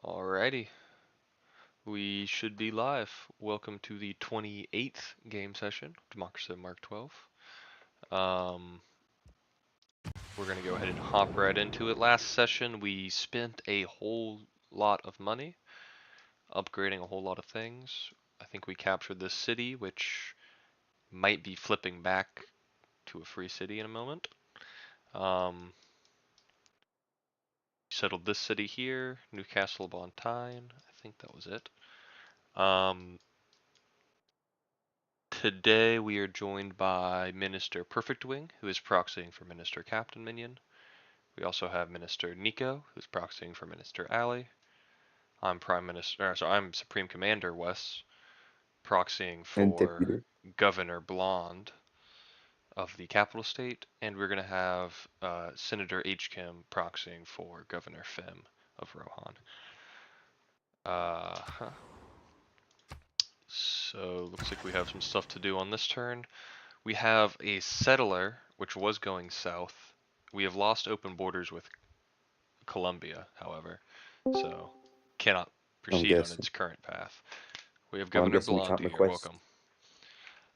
Alrighty, we should be live. Welcome to the 28th game session, Democraciv Mark 12. We're going to go ahead and hop right into it. Last session, we spent a whole lot of money upgrading a whole lot of things. I think we captured this city, which might be flipping back to a free city in a moment. Settled this city here, Newcastle upon Tyne. I think that was it. Today we are joined by Minister Perfectwing, who is proxying for Minister Captain Minion. We also have Minister Nico, who's proxying for Minister Alley. I'm I'm Supreme Commander Wes, proxying And for deputy. Governor Blonde of the capital state, and we're gonna have Senator H. Kim proxying for Governor Fem of Rohan. So looks like we have some stuff to do on this turn. We have a settler, which was going south. We have lost open borders with Colombia, however, so cannot I'm proceed on guessing. its current path. We have I'm Governor guessing we Blonde can't here. request. Welcome.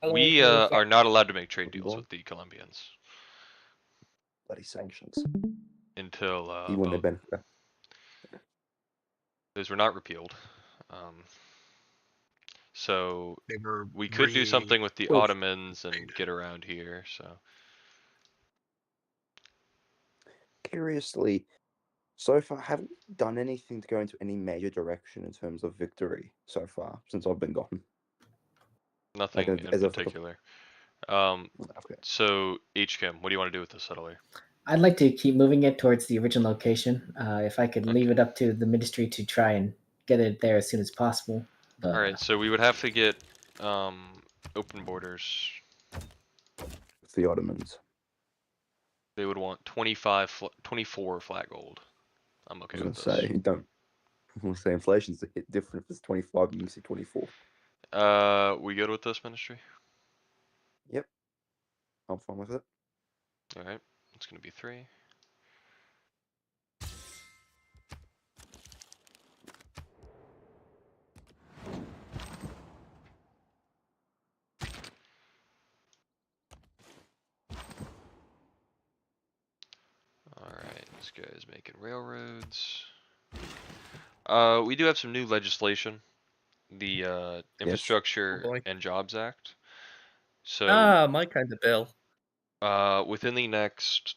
Hello, We hello, are not allowed to make trade deals Blonde. with the Colombians Bloody sanctions. until You wouldn't have been. those were not repealed. Um, so They were we could do something with the Well, Ottomans and get around here. So curiously, so far, haven't done anything to go into any major direction in terms of victory so far since I've been gone. nothing Like in as of particular. okay. So HChem, what do you want to do with the settler? I'd like to keep moving it towards the original location. If I could leave Okay. it up to the ministry to try and get it there as soon as possible. But All right, so we would have to get open borders. It's the Ottomans. They would want 24 flat gold. I'm okay I with was gonna this. say don't. I was gonna say inflation's a hit different if it's 25 and you see 24. We good with this, Ministry? Yep, I'm fine with it. All right, it's gonna be 3. All right, this guy's making railroads. We do have some new legislation, the Yes. Infrastructure Oh boy. and Jobs Act. So, my kind of bill. within the next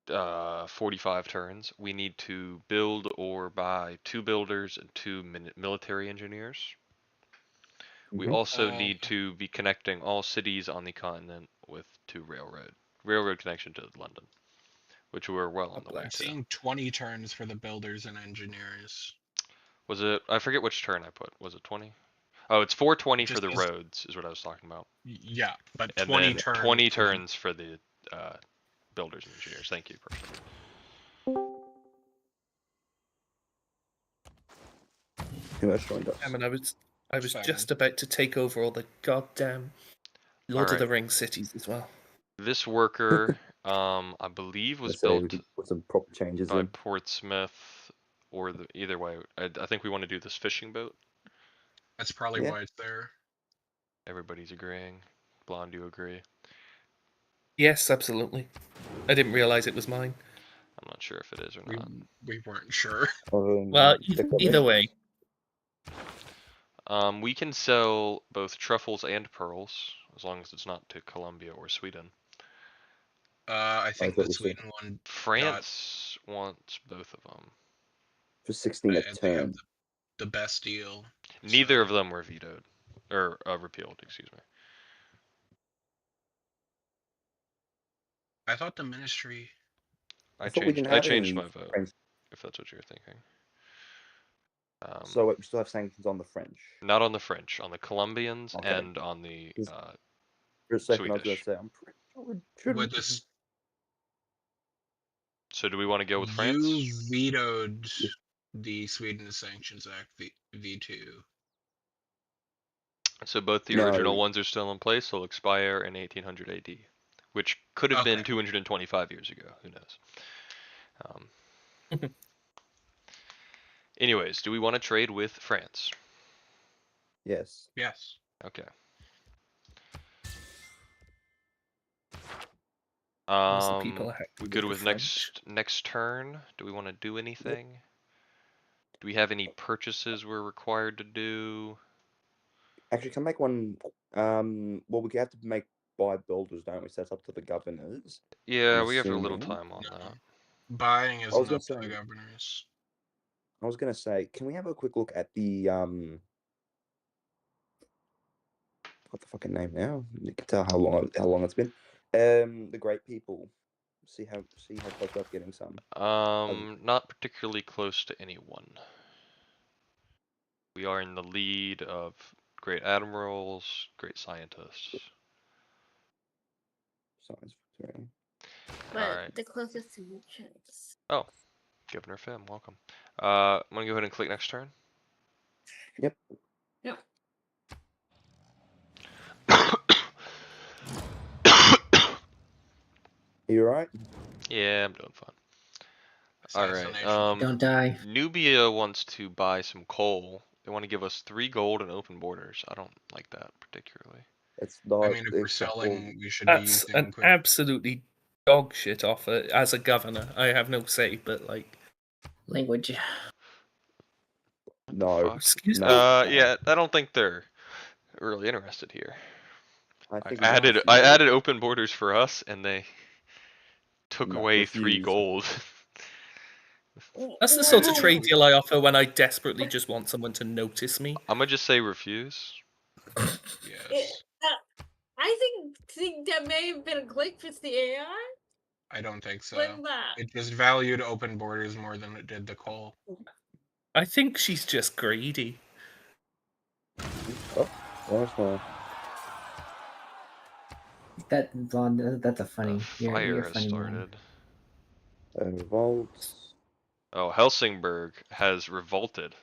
45 turns, we need to build or buy 2 builders and 2 military engineers. We Mhm. also need to be connecting all cities on the continent with to railroad connection to London, which we're well on the way I'm to. seeing 20 turns for the builders and engineers. Was it? I forget which turn I put. Was it 20? Oh, it's 420 for Just the as, roads is what I was talking about, yeah, but and 20 then turns 20 for the turns for the builders and engineers. Thank you. Perfect. Who else joined us? I mean, I was Second. just about to take over all the goddamn Lord of the Alright. Rings cities as well. This worker, I believe was Let's say we built could put some proper changes by in. Portsmouth, or either way. I think we want to do this fishing boat. That's probably Yeah. why it's there. Everybody's agreeing. Blonde, you agree? Yes, absolutely. I didn't realize it was mine. I'm not sure if it is or We not. we weren't sure. Well, either way, We can sell both truffles and pearls, as long as it's not to Colombia or Sweden. I think thought the we said Sweden one France wants both of them. for 16 a and they have turn. the best deal. Neither so- of them were vetoed, or repealed, excuse me. I thought the ministry. I thought we didn't have changed any my vote, French. if that's what you're thinking. So wait, we still have sanctions on the French. Not on the French, on the Colombians Okay. and on the For a second, I was going Swedish. to say I'm pretty sure it should. With this, So do we want to go with you France? vetoed the Sweden Sanctions Act V2. So both the No. original ones are still in place. They'll expire in 1800 AD, which could have been Okay. 225 years ago. Who knows? Anyways, do we want to trade with France? Yes. Yes. Okay. Most of the people are happy We with good the with French. next turn? Do we want to do anything? Do we have any purchases we're required to do? Actually, can I make one? Well, we have to make buy builders, don't we? So that's up to the governors. Yeah, I'm we have a little assuming. time on No. that. Buying I was isn't gonna up to the say. governors. I was gonna say, can we have a quick look at the what the fucking name now? You can tell how long it's been. The Great People. See how close we're getting some. Not particularly close to anyone. We are in the lead of great admirals, great scientists. Science Victoria. But Alright. the closest to chance. Oh, Governor Fim, welcome. I'm gonna go ahead and click next turn. Yep. Yep. You alright? Yeah, I'm doing fine. Alright, Don't die. Nubia wants to buy some coal. They want to give us 3 gold and open borders. I don't like that particularly. It's not I mean, if we're acceptable. selling, we should be That's using an quick. absolutely dog shit offer. As a governor, I have no say, but like, Language. No. Fuck. excuse me. Yeah, I don't think they're really interested here. I I think we have to I see- added open borders for us, and they took No, away 3 refuse. gold. That's the sort of trade deal I offer when I desperately just want someone to notice me. I'm gonna just say refuse. Yes. I think that may have been a glitch with the AI. I don't think so. When that. It just valued open borders more than it did the coal. I think she's just greedy. Oh, that's one. That blonde. That's a funny. The You're fire a has funny man. started. Revolt. Oh, Helsingborg has revolted.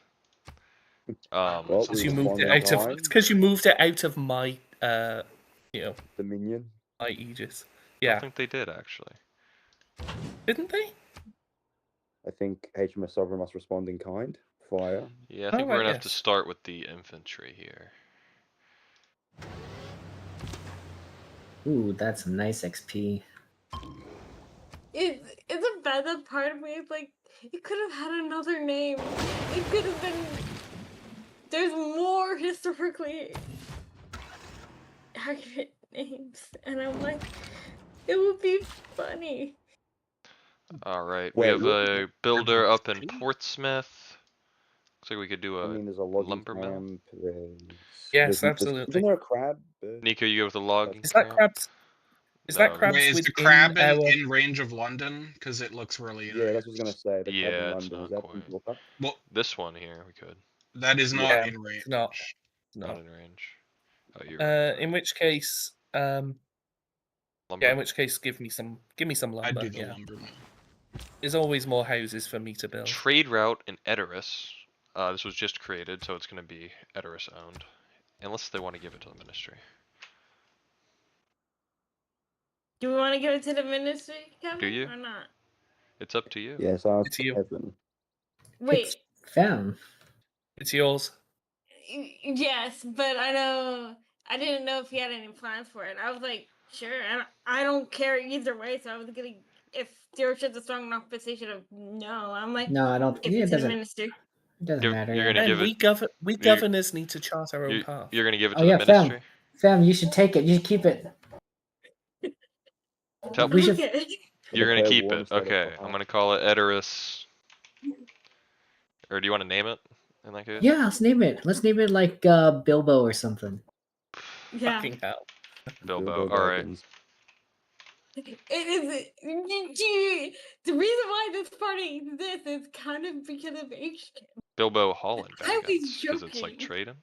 Well, Because we you moved it respond in out of. time. It's because you moved it out of my, Dominion. my aegis. I Yeah, don't think they did actually. didn't they? I think HMS Sovereign must respond in kind. Fire. Yeah, I think we're Alright, gonna have to yes. start with the infantry here. Ooh, that's some nice XP. It's a bad that part of me is like it could have had another name. It could have been. There's more historically accurate names, and I'm like, it would be funny. Alright, we Wait, have look- a builder up in Portsmouth. Looks like we could do I a mean, there's a logging lumber mill. camp. Yes, there's, absolutely. Isn't there a crab? Nico, you go with the logging Is that camp? crabs? Is that No. crabs Wait, is the within crab our? in range of London? Because it looks really. Yeah, that's what I was gonna say. The crab in Yeah, it's London. not Is that quite. look up? Well, This one here, we could. that is not Yeah, in range. it's not. Not No. in range. Oh, you're right. In which case, Lumber? yeah, in which case, give me some lumber. I'd do the Yeah, lumber mill. there's always more houses for me to build. Trade route in Edoras. This was just created, so it's gonna be Edoras owned. Unless they want to give it to the ministry. Do we want to give it to the ministry, Kevin? Do you? Or not? It's up to you. Yes, ask It's you. Evan. Wait. It's found. It's yours. Yes, but I didn't know if he had any plans for it. I was like, sure, I don't care either way. So I was gonna, if Stewardship's a strong enough position of no, I'm like, No, I don't. if Yeah, it's it in the doesn't. ministry. It doesn't You're- matter. you're yeah. gonna give And it- we governors need to chart our own path. You're gonna give it Oh to yeah, the fam. ministry? Fam, you should take it. You should keep it. Tell- We should. Okay. You're gonna Declare keep war it. instead of Okay, Ohio. I'm gonna call it Edoras. Or do you want to name it in that case? Yeah, let's name it. Let's name it like Bilbo or something. Yeah. Fucking hell. Bilbo. Alright. Baggins. It is. The reason why this party exists is kind of because of H. Bilbo Holland I was Baggins. Because it's like joking. trading.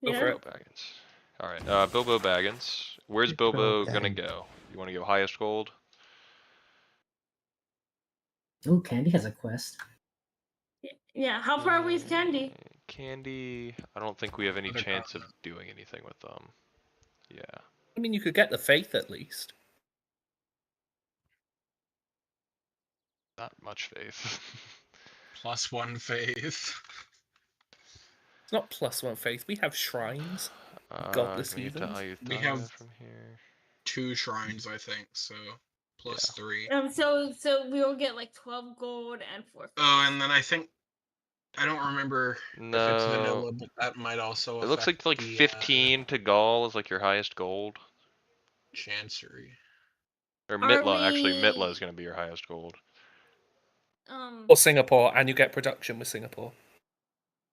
Go Yeah. for Bilbo Baggins. Alright, Bilbo Baggins. Where's Bilbo gonna go? You wanna go highest gold? Oh, Candy has a quest. Yeah. How far away is Candy? Candy. I don't think we have any Other chance of continent. doing anything with them. Yeah. I mean, you could get the faith at least. Not much faith. +1 faith. It's not +1 faith. We have shrines. Godless Can you heathens. tell you We thought have- from here? 2 shrines, I think. So +3. So we will get like 12 gold and 4. Oh, and then I think I don't remember if it's No. vanilla, but that might also It looks affect like the 15 to Gaul is like your highest gold. chancery. Or Are Mitla, actually, Mitla we- is going to be your highest gold. Or Singapore, and you get production with Singapore.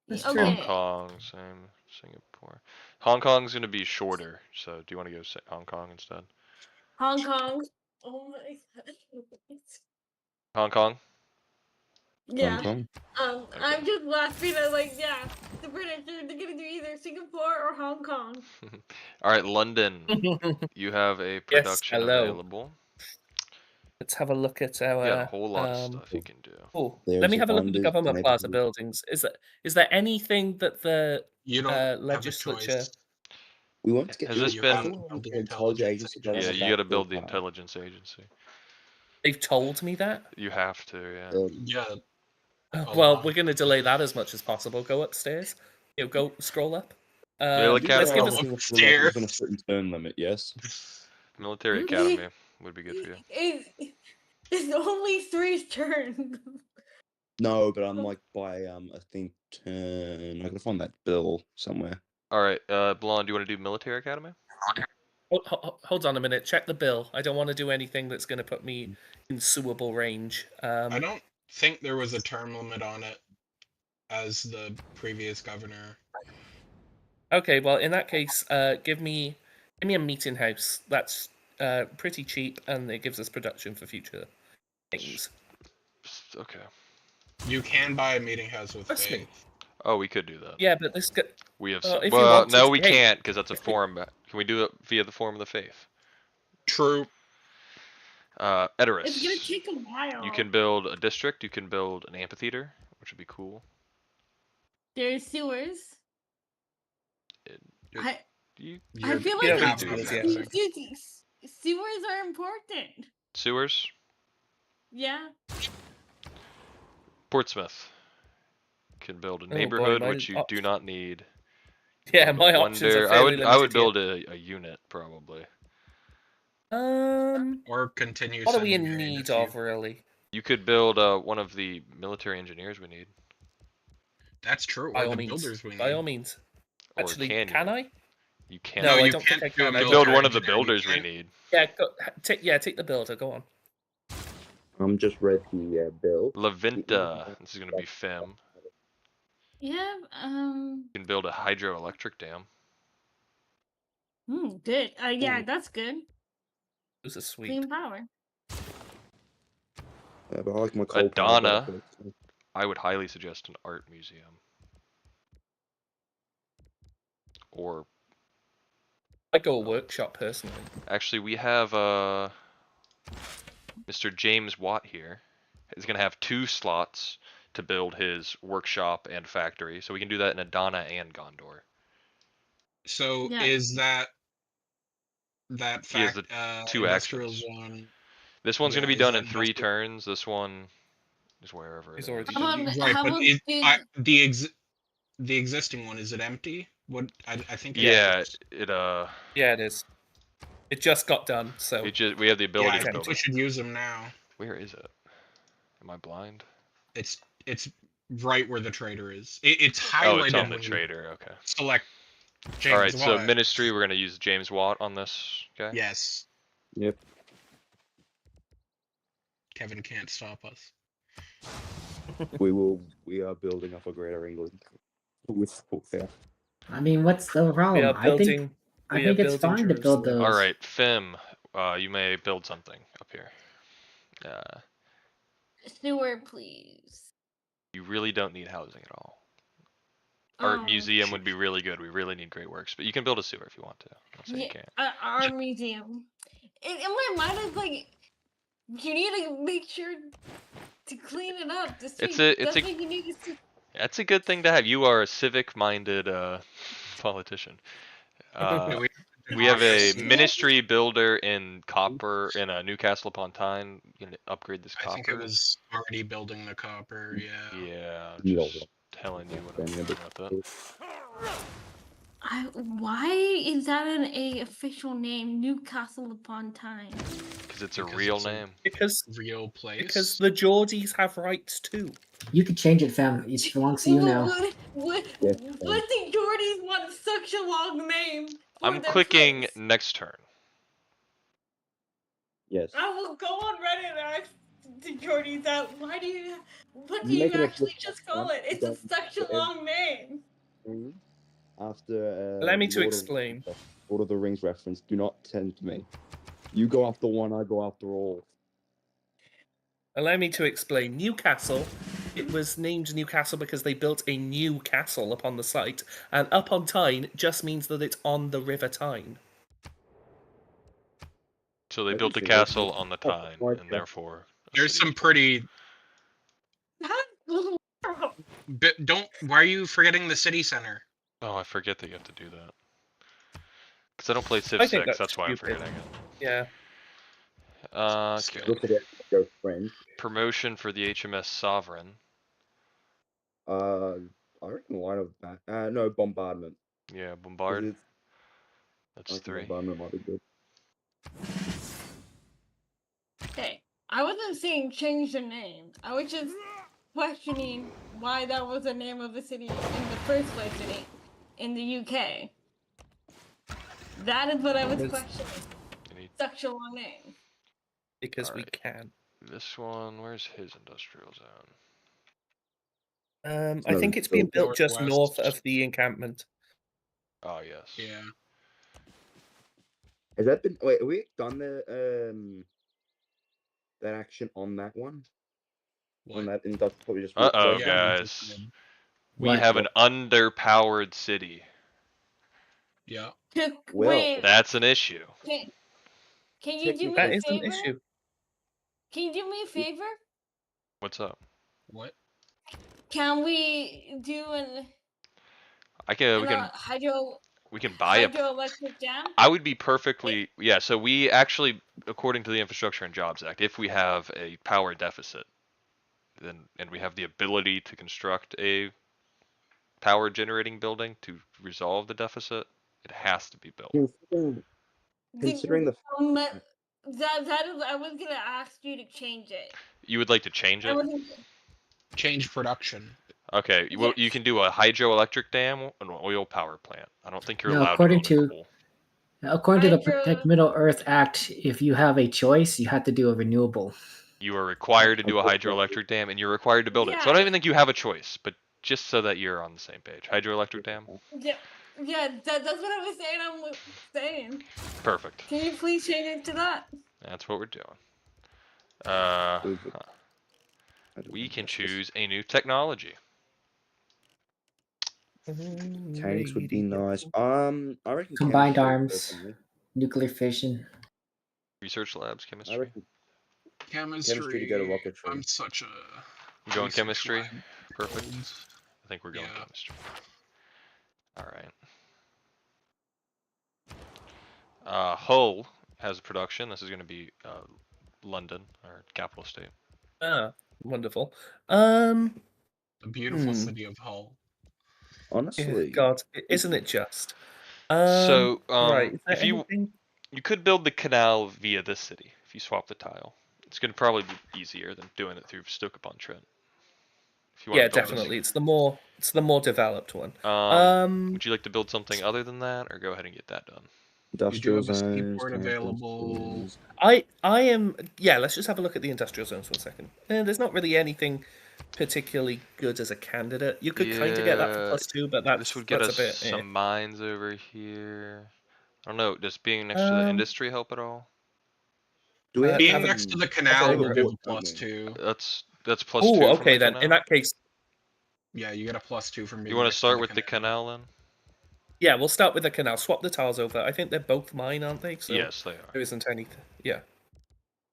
That's Okay. true. Hong Kong, same. Singapore. Hong Kong's going to be shorter, so do you want to go Hong Kong instead? Hong Kong. Oh my god. Hong Kong? Yeah. Hong Kong. I'm just laughing at like, yeah, the British are gonna do either Singapore or Hong Kong. Alright, London. You have a production hello. available. Let's have a look at our. You got a whole lot of stuff you can do. Oh, There's let me have a look at the wonders government in plaza everything. buildings. Is there anything that the You don't have a legislature? choice. We want to get. Has this you been- have I to thought build the the intelligence agency does Yeah, have you that got to build the built out. intelligence agency. They've told me that. You have to, yeah. Yeah. Well, lot. we're going to delay that as much as possible. Go upstairs. Go scroll up. Military Did Let's they give have us. a thing for, like, upstairs. within a certain turn limit, yes. Military Mhm. Academy would be good for you. It's only 3 turns. No, but I'm like by I think turn. I gotta find that bill somewhere. Alright, Blonde, do you want to do Military Academy? Hold on a minute. Check the bill. I don't want to do anything that's going to put me in suable range. I don't think there was a term limit on it as the previous governor. Okay, well, in that case, give me a meeting house. That's pretty cheap, and it gives us production for future things. Okay. You can buy a meeting house with Trust me. faith. Oh, we could do that. Yeah, but this. We have. Well, if you Well, want to, no, we hey, can't because that's a form. Can we do it via the form of the faith? True. Edoras. It's gonna take a while. You can build a district. You can build an amphitheater, which would be cool. There's sewers. I feel You like don't have need enough sewers yet. housing. Sewers are important. Sewers. Yeah. Portsmouth can build a boy, neighborhood my which you do not need. Yeah, Build a my options are wonder. fairly I would limited here. build a unit probably. Or continue. What are we in sending need if you- of, really? You could build one of the military engineers we need. That's true. By Or all the means. builders we need. By all means. Or Actually, can can you? I? You can't. No, I you don't think can't I do a can. I You don't- build military one of the engineer, you builders we can't- need. Yeah, take the builder. Go on. Just read the bill. Lavinta. This is gonna be Fem. Yeah. You can build a hydroelectric dam. Good. Yeah, Ooh. that's good. Those are sweet. Clean power. But I like my coal Adana. power. I would highly suggest an art museum. Or I go a workshop personally. actually, we have Mr. James Watt here. He's gonna have 2 slots to build his workshop and factory, so we can do that in Adana and Gondor. So Yeah. is that He has fact the 2 industrial actions. one? This one's gonna Yeah, be is done that in 3 industrial? turns. This one is wherever. He's it already is. How about, Right, how but about the existing one, is it empty? What I think. Yeah, is. Yeah, it is. It just got done, so we have the Yeah, ability I to think build we it. should use them now. Where is it? Am I blind? It's right where the trader is. It's highlighted. Oh, it's on the when you trader. Okay. Select. James All right. So Watt. ministry, we're gonna use James Watt on this guy. Yes. Yep. Kevin can't stop us. We are building up a greater England with folk there. I mean, what's the we problem? are building. I we are think it's building fine to build Jerusalem. those. All right, Fim, you may build something up here. sewer, please? You really don't need housing at all. Art Oh, museum would be really good. We really need great works, but you can build a sewer if you want to. I'll say you can't. Our museum. In my mind, it's like you need to make sure to clean it up. The street. That's what you need to. That's a good thing to have. You are a civic-minded politician. Do we We have a Democracy. ministry builder in Copper in Newcastle upon Tyne. Gonna upgrade this I think copper. it was already building the copper. Yeah. Yeah, Yeah, just telling you what I'm spending a doing bit. with it. Why is that a official name, Newcastle upon Tyne? Because it's a Because real it's a name. Because real place. because the Geordies have rights too. You could change it, fam. It belongs to you now. What Yes, the Geordies want such a long name for I'm their clicking place? next turn. Yes. I will go on Reddit and ask the Geordies that. What do you Make it a actually flip just one, call it? It's don't such a do long name. After Allow me to explain. Lord of the Rings reference, do not tempt me. You go after one, I go after all. Allow me to explain. Newcastle, it was named Newcastle because they built a new castle upon the site, and up on Tyne just means that it's on the River Tyne. So they I built a think that's castle on the Tyne, my and God. therefore a There's city some was built. pretty. That's Don't. Why are you forgetting the city center? Oh, I forget that you have to do that. Because I don't play Civ I think 6, that's that's why I'm stupid. forgetting it. Yeah. Okay. Look at it, go French. Promotion for the HMS Sovereign. I reckon line of bat. No, bombardment. Yeah, 'Cause Bombard. it's, I That's reckon 3. bombardment might be good. Okay, I wasn't saying change the name. I was just questioning why that was the name of the city in the first place in the UK. That is what I was Because- questioning. You need Such a long name. Because we Alright. can. this one. Where's his industrial zone? I No, think it's so being built just Northwest. north of the encampment. Oh, yes. Yeah. Has that been? Wait, have we done the that action on that one? On What? that industrial, probably just. Uh-oh, Yeah, we just guys. did. We What? have an underpowered city. Yeah. Well, Wait, That's an issue. can you do me That a is an favor? issue. Can you do me a favor? What's up? What? Can we do we we can buy a hydroelectric dam? I would be perfectly yeah, so we actually according to the Infrastructure and Jobs Act, if we have a power deficit, then and we have the ability to construct a power generating building to resolve the deficit, it has to be built. considering the That is, I was gonna ask you to change it. You would like to change I it? wasn't. Change production. Okay, well you Yes. can do a hydroelectric dam or an oil power plant. I don't think you're No, allowed to according own a to- coal. According to the Hydro- Protect Middle Earth Act, if you have a choice, you have to do a renewable. You are required to do a hydroelectric dam and you're required to build it. So I don't Yeah. even think you have a choice, but just so that you're on the same page. Hydroelectric dam? Yeah, that's what I was saying. I'm saying. Perfect. Can you please change it to that? That's what we're doing. We can choose a new technology. tanks would be nice. I reckon Combined chemistry, arms. personally. Nuclear fission. Research labs, I chemistry. reckon Chemistry. to go to rocketry. I'm such a. You going research chemistry? lab Perfect. old. I think we're going Yeah. chemistry. Alright. Hull has a production. This is going to be London, our capital state. Ah, wonderful. The beautiful Hmm. city of Hull. Honestly, God, isn't it just? So, right. Is there if you anything? you could build the canal via this city if you swap the tile. It's going to probably be easier than doing it through Stoke-upon-Trent. If you want Yeah, to build definitely. It's the more developed one. would you like to build something other than that, or go ahead and get that done? You do industrial have a zones. seaport available. I am. Yeah, let's just have a look at the industrial zones for a second. There's not really anything particularly good as a candidate. You could kind of get that for Yeah, +2, but that's This would get us a bit. some mines over here. I don't know. Does being next to the industry help at all? Do we have Being have a- next to the canal have a will give a port, don't we? +2. That's +2 Oh, from okay the then. canal? In that case, Yeah, you get a +2 from being. You want to next start to with the canal then? yeah, we'll start with the canal. Swap the tiles over. I think they're both mine, aren't they? So Yes, they are. there isn't anything. Yeah.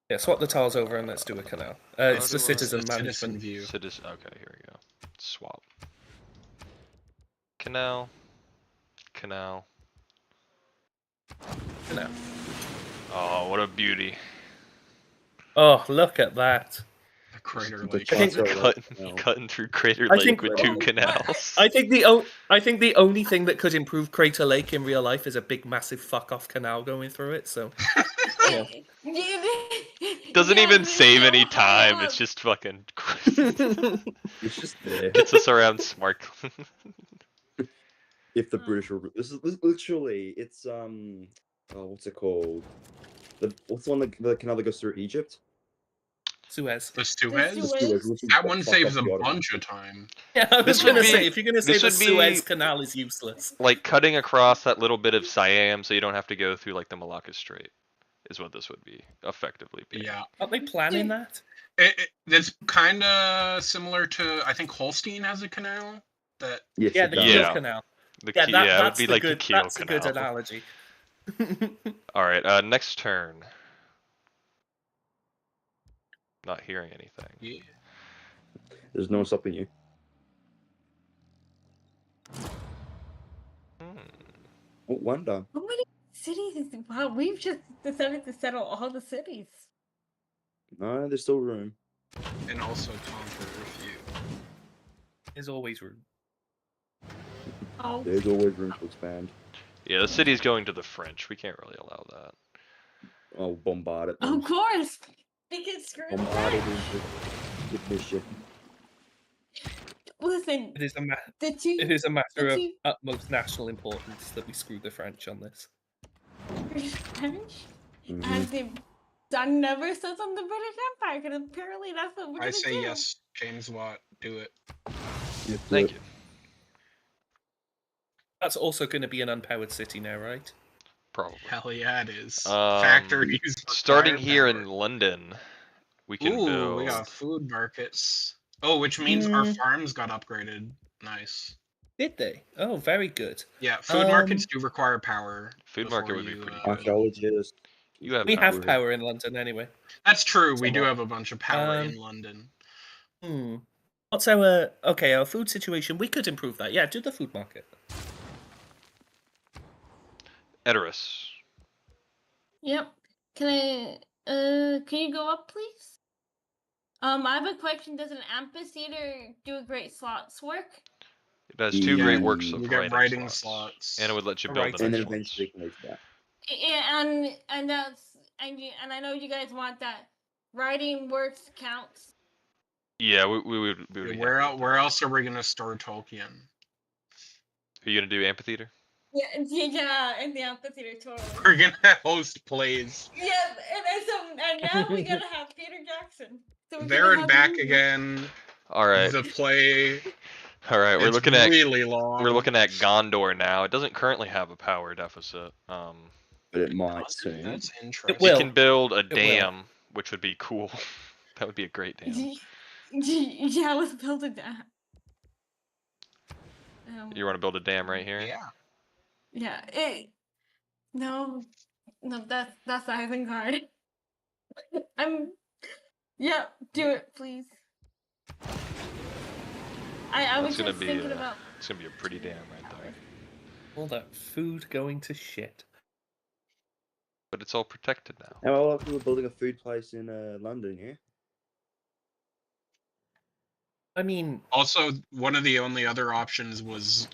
Yeah, swap the tiles over and let's do a canal. It's do the I- citizen Citizen management. view. Okay, here we go. Swap. Canal. Canal. No. Oh, what a beauty. Oh, look at that. The Crater The Lake. I think- Chateau Lake Cutting, Canal. cutting through Crater I Lake think- with 2 canals. I think the only thing that could improve Crater Lake in real life is a big, massive fuck off canal going through it. So yeah. Doesn't Yeah, even it's save so any high time. It's up. just fucking It's just there. gets us around smart. If the British were, this is literally, it's oh, what's it called? What's the one the canal that goes through Egypt? Suez. The Suez? The Suez, which That would one fuck saves up a the Ottoman. bunch of time. Yeah, I was This gonna would say be- if you're gonna say this the would be- Suez Canal is useless. Like cutting across that little bit of Siam so you don't have to go through like the Malacca Strait is what this would be effectively be. Yeah. Aren't they planning that? It's kind of similar to, I think Holstein has a canal that. Yes, Yeah, it the does. Kiel Yeah. Canal. The Yeah, key, that, yeah, it would that's be the like good. the Kiel That's a Canal. good analogy. All right, next turn. Not hearing anything. Yeah. There's no one stopping you. Hmm. Oh, wonder. How many cities is wow, we've just decided to settle all the cities. No, there's still room. And also conquer a few. There's always room. Oh, There's always room to expand. Yeah, the city's going to the French. We can't really allow that. I'll bombard it. of course. Because screw the Bombard it French. into this shit. Listen, It is a the two it is a matter the of two utmost national importance that we screw the French on this. French Mhm. and they've done never since on the British Empire, because apparently that's what we're I gonna say do. yes, James Watt, do it. Yes, Thank look. you. That's also going to be an unpowered city now, right? Probably. Hell yeah, it is. Um, Factories. with Starting here in firepower. London, we can Ooh, build. we got food markets. Oh, which means our Mm. farms got upgraded. Nice. Did they? Oh, very good. Yeah, food markets Um, do require power. Food market before would be you, pretty good. Archaeologists. You have We power. have power in London anyway. That's true. We do Somewhat. have a bunch of power Um, in London. Hmm. What's our okay? Our food situation. We could improve that. Yeah, do the food market. Edoras. Yep. Can you go up, please? I have a question. Does an amphitheater do a great slots work? It has 2 Yeah, great works you of get writing slots. slots. And it would let you A build writing the And next then ones. eventually it can lead to that. Yeah, and that's and I know you guys want that. Writing works counts. Yeah, we would. We would Yeah, be where happy else? with Where that. else are we gonna store Tolkien? Are you gonna do amphitheater? Yeah, in the amphitheater totally. We're gonna host plays. Yeah, and now we gotta have Peter Jackson. So we're There gonna and have back movies. again. All right. The play. All right. We're It's looking at really long. Gondor now. It doesn't currently have a power deficit. But it might soon. That's It interesting. We will. can build a It will. dam, which would be cool. That would be a great dam. Yeah, let's build a dam. You want to build a dam right here? Yeah. Yeah, no, that's Isengard. Yeah, do it, please. I was That's gonna just be thinking about. It's gonna be a pretty dam right there. All that food going to shit. But it's all protected now. How often we're building a food place in London, yeah? I mean, Also, one of the only other options was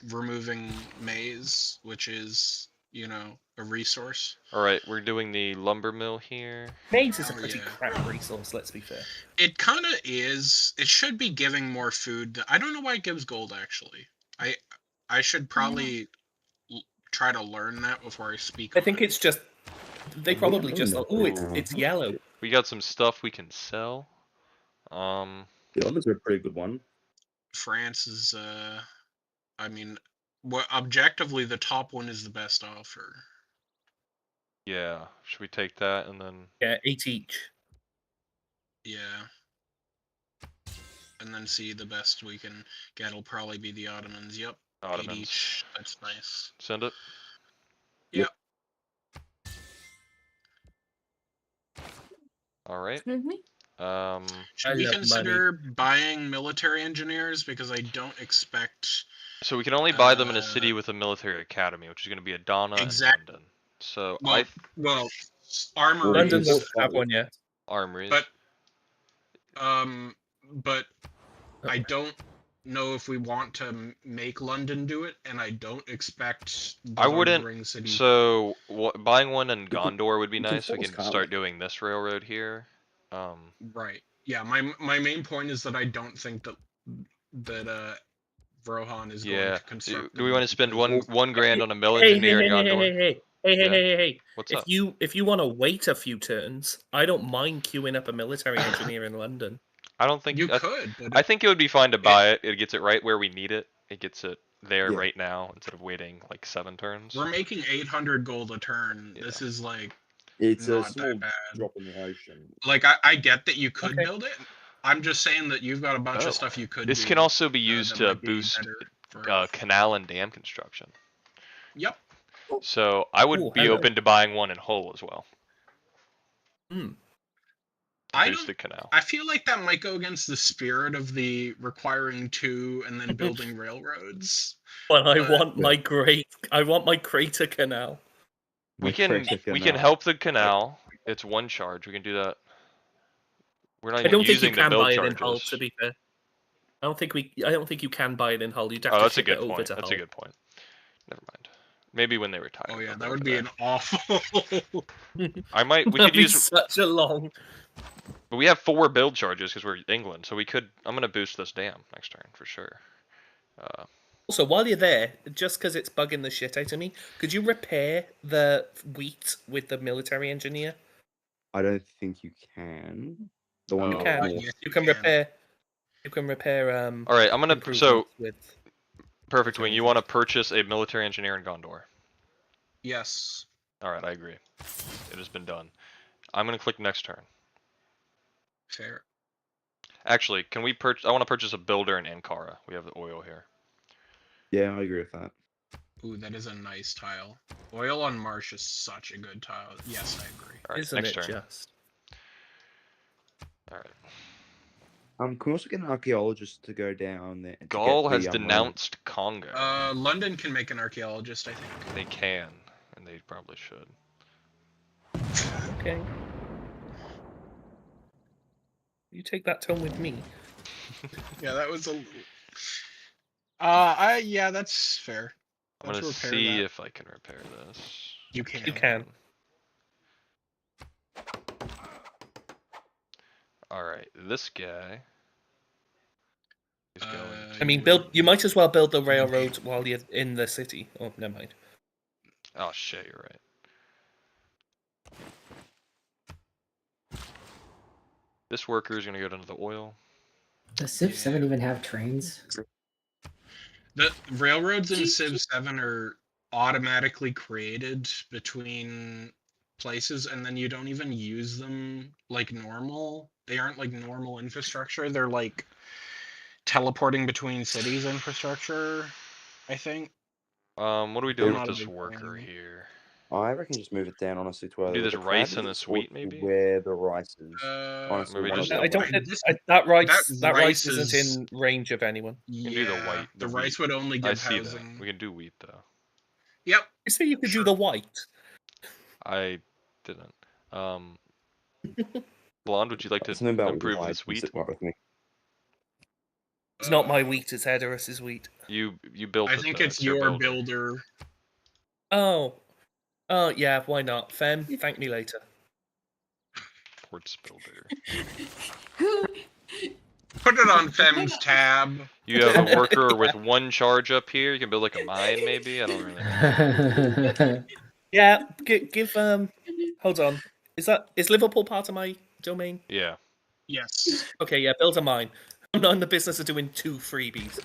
removing maize, which is, a resource. All right, we're doing the lumber mill here. maize is a Oh, pretty yeah. crap resource. Let's be fair. It kind of is. It should be giving more food. I don't know why it gives gold, actually. I should probably try to learn that before I speak. I on think it. it's just they probably just thought, oh, it's Ooh. yellow. We got some stuff we can sell. The Ottomans are a pretty good one. France is. I mean, objectively, the top one is the best offer. Yeah. Should we take that and then? Yeah, 8 each. Yeah. And then see the best we can get will probably be the Ottomans. Yep. 8 Ottomans. each. That's nice. Send it. Yep. All right. Excuse me? Should we love consider buying military engineers? Because I don't expect So we can only buy them in a city with a military academy, which is going to be Adana Exact- and London. So Well, armories. London It's doesn't have fine. one yet. armories. But I don't know if we want to make London do it, and I don't expect the I Lord of the wouldn't. Rings city. So buying one in can- Gondor would be you can nice. We force can Kyle. start doing this railroad here. Right. Yeah. My main point is that I don't think that Vrohan is going Yeah. to construct. Do we want to spend because- one grand on a mill Hey, engineer in Gondor? hey. What's If up? you want to wait a few turns, I don't mind queuing up a military engineer in London. I don't think You I, could, but I think it would be fine to buy it. It gets it right where we need it. It gets it there Yeah. right now instead of waiting like 7 turns. we're making 800 gold a turn. Yeah. This is like It's a not small that bad. drop in the ocean. Like I get that you could Okay. build it. I'm just saying that you've got a bunch Oh. of stuff you could. This do, can also be used that to might be boost better for- canal and dam construction. Yep. So I would Ooh, be hello. open to buying one in Hull as well. Hmm. I Boost don't. the canal. I feel like that might go against the spirit of the requiring 2 and then building railroads. But I But- want my crater canal. We My can crater we can canal. help the canal. It's one charge. We can do that. We're not I even don't think you using the can build buy it charges. in Hull. To be fair, I don't think you can buy it in Hull. You'd have Oh, to that's a ship it good over point. to That's Hull. a good point. Never mind. Maybe when they retire. Oh yeah, I'll that go would for be an awful. I might. We That'd could be use. such a long. But we have 4 build charges because we're England, so we could. I'm gonna boost this dam next turn for sure. Also, while you're there, just because it's bugging the shit out of me, could you repair the wheat with the military engineer? I don't think you can. The one You up can. north. Yes, You can repair. You can repair. All right, I'm gonna. So improvements with. perfect. Wing, you want to purchase a military engineer in Gondor? Yes. All right, I agree. It has been done. I'm gonna click next turn. Fair. Actually, can we purchase? I want to purchase a builder in Ankara. We have the oil here. Yeah, I agree with that. Ooh, that is a nice tile. Oil on marsh is such a good tile. Yes, I agree. All right, Isn't next it turn. just? All right. Can we also get an archaeologist to go down there? to Gaul get has the, denounced Congo. London can make an archaeologist, I think. They can, and they probably should. Okay. You take that tone with me. Yeah, that was a. Yeah, that's fair. I'm gonna Let's repair see that. if I can repair this. You can. You can. All right, this guy is going. I mean, build. You might as well build the railroad while you're in the city. Oh, never mind. Oh shit, you're right. This worker is gonna go down to the oil. Does Civ 7 even have trains? The railroads in Civ 7 are automatically created between places, and then you don't even use them like normal. They aren't like normal infrastructure. They're like teleporting between cities infrastructure, I think. What do we do I'm with not a this big worker fan. here? I reckon just move it down, honestly, to Do either this the rice and crab the is sweet, or maybe? where the rice is. Honestly, Maybe one just of I them. don't think This- that rice. that That rice rice isn't is- in range of anyone. You can do the white, The the rice wheat. would only I give see housing. that. We can do wheat though. Yep. You say you could Sure. do the white. I didn't. Blonde, would you like to Something about improve white this wheat? sit right with me. It's not my wheat. It's Edoris's wheat. You built I it. think though. it's your your builder. Oh. Oh yeah. Why not? Fem, thank me later. Ports builder. Who? Put it on Fem's tab. You have a worker with 1 charge up here. You can build like a mine, maybe. I don't really know. Yeah. Give Hold on. Is Liverpool part of my domain? Yeah. Yes. Okay. Yeah. Build a mine. I'm not in the business of doing 2 freebies.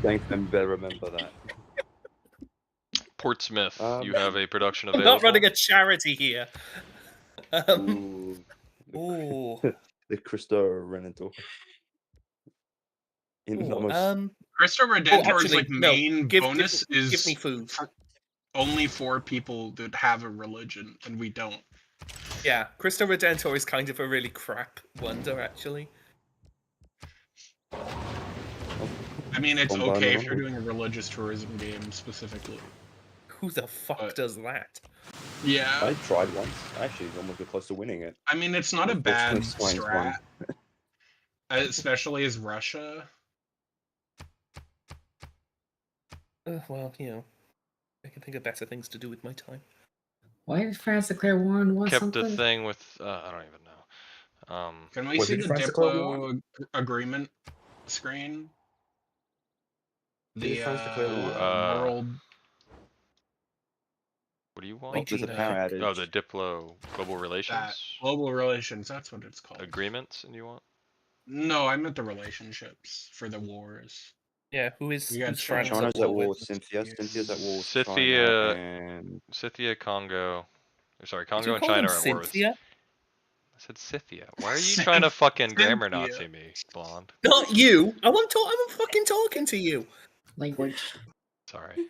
Thanks, and better remember that. Portsmouth, you Um, have a production I'm available. not running a charity here. Ooh, Ooh. the Cristo Renator. In the Ooh, most Christo Redentor's actually, like no. main Give bonus is give me food. only for people that have a religion, and we don't. Yeah, Cristo Redentor is kind of a really crap wonder, actually. I mean, it's Don't buy okay them if you're at all. doing a religious tourism game specifically. Who the fuck But- does that? Yeah, I tried once. I actually almost got close to winning it. I mean, it's not a bad Unfortunately, Swains won. strat, especially as Russia. Well, you know, I can think of better things to do with my time. Why did France declare war on what Kept something? a thing with I don't even know. Can we Was see it the France declare war? Diplo agreement screen? Did The France declare war? world. What do you Oh, want? there's a 19, I power think. outage. Oh, the Diplo global relations That global relations, that's what it's called. agreements, and you want? No, I meant the relationships for the wars. Yeah, who's You got France China's at at war war with? with Cynthia. Cynthia's at war with Scythia- China and Scythia, Congo. Sorry, Did Congo you and call China them are at war with. Cynthia? I said Scythia. Why are you trying to fucking grammar Cynthia. Nazi me, blonde? Not you. I'm fucking talking to you. Language. Sorry.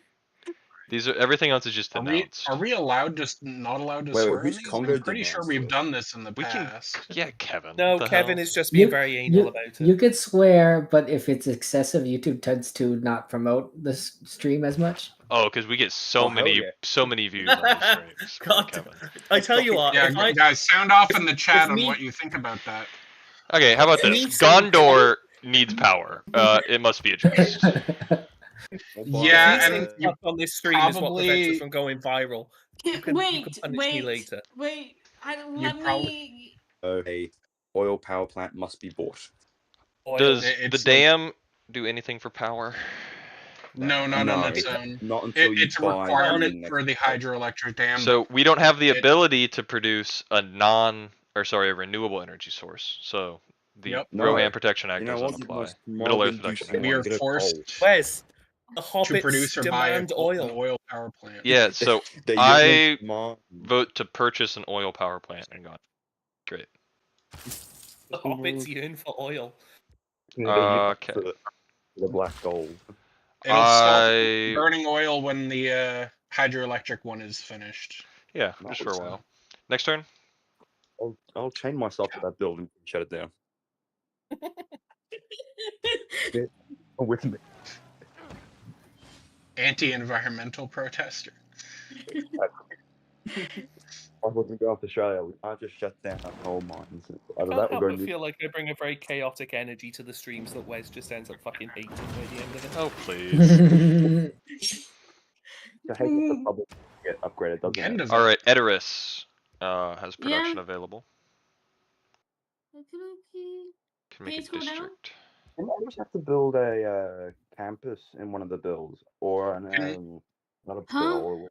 These are everything else is just Are we announced. allowed not allowed to Wait, swear in who's these? Congo I'm pretty sure denounced we've with? done this in the We can- past. Yeah, Kevin. No, what the Kevin hell? is just being very anal about it. You could swear, but if it's excessive, YouTube tends to not promote the stream as much. Oh, because we get so Oh, hell many yeah. so many views on these streams. Poor God, Kevin. I tell you what, Yeah, if I guys, sound off in the chat if on me- what you think about that. Okay, how about Me this? saying- Gondor needs power. It must be addressed. Yeah, me and saying you fuck on this stream is what prevents probably- us from going viral. You can punish me later. Wait. You Let me. A oil power plant must be bought. Oil. Does It's the like- dam do anything for power? No, not No, on its own. not until you It's a buy requirement the for the next- hydroelectric dam. So we don't have the it- ability to produce a renewable energy source. So the Yep. Rohan No. Protection Act You know doesn't what? apply. Most Middle Earth morbid Protection douchey Act. We are one, get a forced coal. Wes, the to hobbits produce or buy demand an oil. oil power plant. Yeah, so They I use mine. vote to purchase an oil power plant and God. Great. The hobbits yearn for oil. Yeah, they use Okay. for the black gold. It'll stop I burning oil when the hydroelectric one is finished. yeah, No, just for a it's- while. Next turn. I'll chain myself to that building and shut it down. With me. Anti-environmental protester. I wasn't going to Australia. We can't just shut down our coal mines. I Either can't that, help we're but going to feel like I bring a very chaotic energy to the streams that Wes just ends up fucking hating by the end of it. Oh please. I hate that the public get upgraded, doesn't End it? of All it. right, Edoris has production Yeah. available. Can make a Please go down. district. Didn't I just have to build a campus in one of the builds? Or an, not a Huh? bill?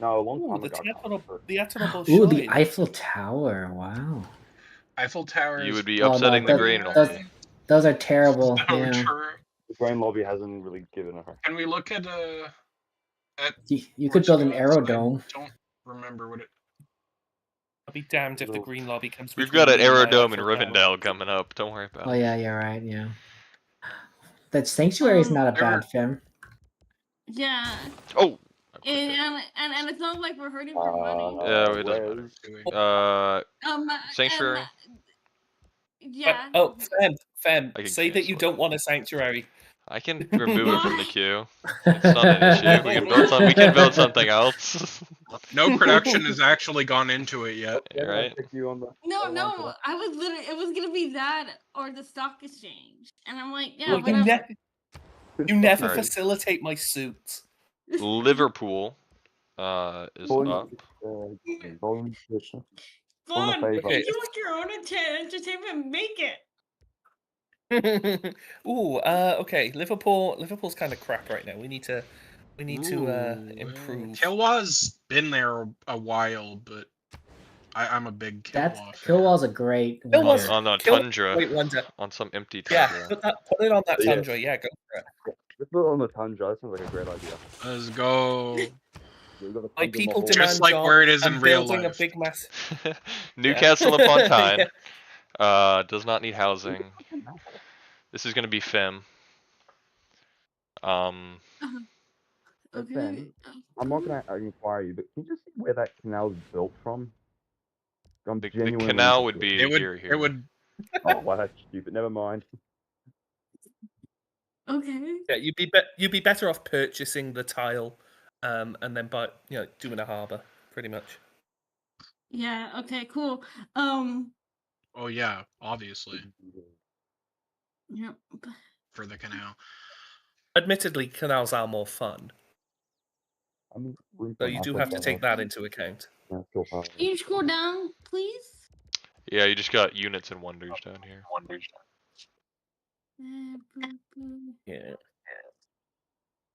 No, a long Ooh, time the ago. I can't remember. theatrical Ooh, the shine. Eiffel Tower. Wow. Eiffel Tower You is would be Oh, no, upsetting the that- grain that's- lobby. Those are terrible. so Yeah. true. The Grain Lobby hasn't really given her. Can we look at You could build an aerodome. I don't remember what it. I'll be damned if the No. green lobby comes. We've between got an me and my aerodome in Eiffel Tower. Rivendell coming up. Don't worry about Oh it. yeah, you're right. Yeah. That sanctuary is not a there were- bad film. Yeah. Oh. And it's not like we're hurting for money. Yeah, it doesn't matter. where's- Sanctuary. Yeah. Oh, Fem, I can say that you cancel it. don't want a sanctuary. I can remove it from the queue. It's not an issue. We can build something else. No production has actually gone into it yet. Yeah, I Right? picked you on the- No, on no, the- I was literally. It was gonna be that or the stock exchange, and I'm like, yeah, Well, but you never Alright. facilitate my suits. Liverpool is Volume- up. volume switcher. fun. favor. Okay. You want your own entertainment, make it. Ooh, okay. Liverpool's kind of crap right now. We need to improve. Kilwa's been there a while, but I'm a big Kilwa That's fan. Kilwall's a great. Kilwall's- winner. On a Kill- tundra. Wait, wonder. On some empty Yeah, tundra. put it on that Yeah. tundra. Yeah, go for it. Let's put it on the tundra. That sounds like a great idea. Let's go. We've got a My tundra people model. demand Just like job where it is in and real building life. a big mass. Newcastle upon Tyne. Yeah. Does not need housing. This is gonna be Fem. But then, I'm not going to inquire you, but can you just see where that canal is built from? I'm The genuinely canal would interested. be It would. here. It would. Oh, well, that's stupid. Never mind. Okay. Yeah, you'd be better off purchasing the tile, and then doing a harbor, pretty much. Yeah. Okay. Cool. Oh yeah, obviously Yep. for the canal. Admittedly, canals are more fun, I mean, so you do have to take that into account. Can you scroll down, please? Yeah, you just got units and wonders down here. Yeah.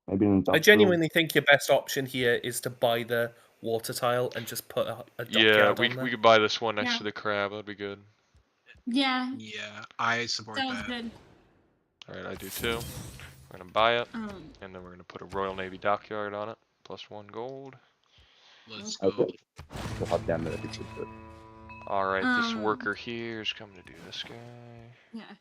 Maybe an I industrial. genuinely think your best option here is to buy the water tile and just put a Yeah, dockyard on there. we could buy this one next Yeah. to the crab. That'd be good. Yeah. Yeah, I support Sounds that. good. All right, I do too. We're gonna buy it, Um. and then we're gonna put a Royal Navy dockyard on it, +1 gold. Let's I go. think we'll have down there. It's good. All right, this Um, worker here is coming to do this guy. Yeah.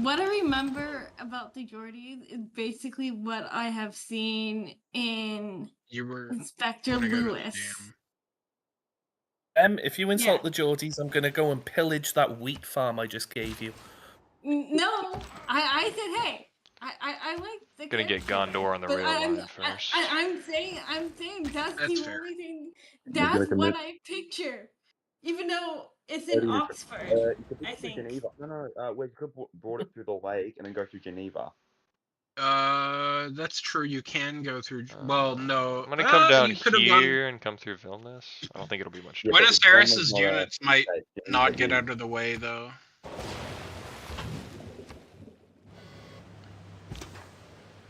What I remember about the Geordies is basically what I have seen in You were Inspector gonna go to the Lewis. dam. If you insult Yeah. the Geordies, I'm gonna go and pillage that wheat farm I just gave you. No, I said, hey, I like the. Gonna get character, Gondor on the but rail line first. I'm saying that's That's the fair. only thing. You're gonna That's what commit- I picture, even though it's Where in do you- Oxford. you could I put it through think. Geneva. No. We could brought it through the lake and then go through Geneva. That's true. You can go through. Well, no. I'm gonna come down you could have gone. here and come through Vilnius. I don't think it'll be much Yeah, different. Buenos but Aires' Vilnius not a units might state. Geneva not get is. out of the way, though.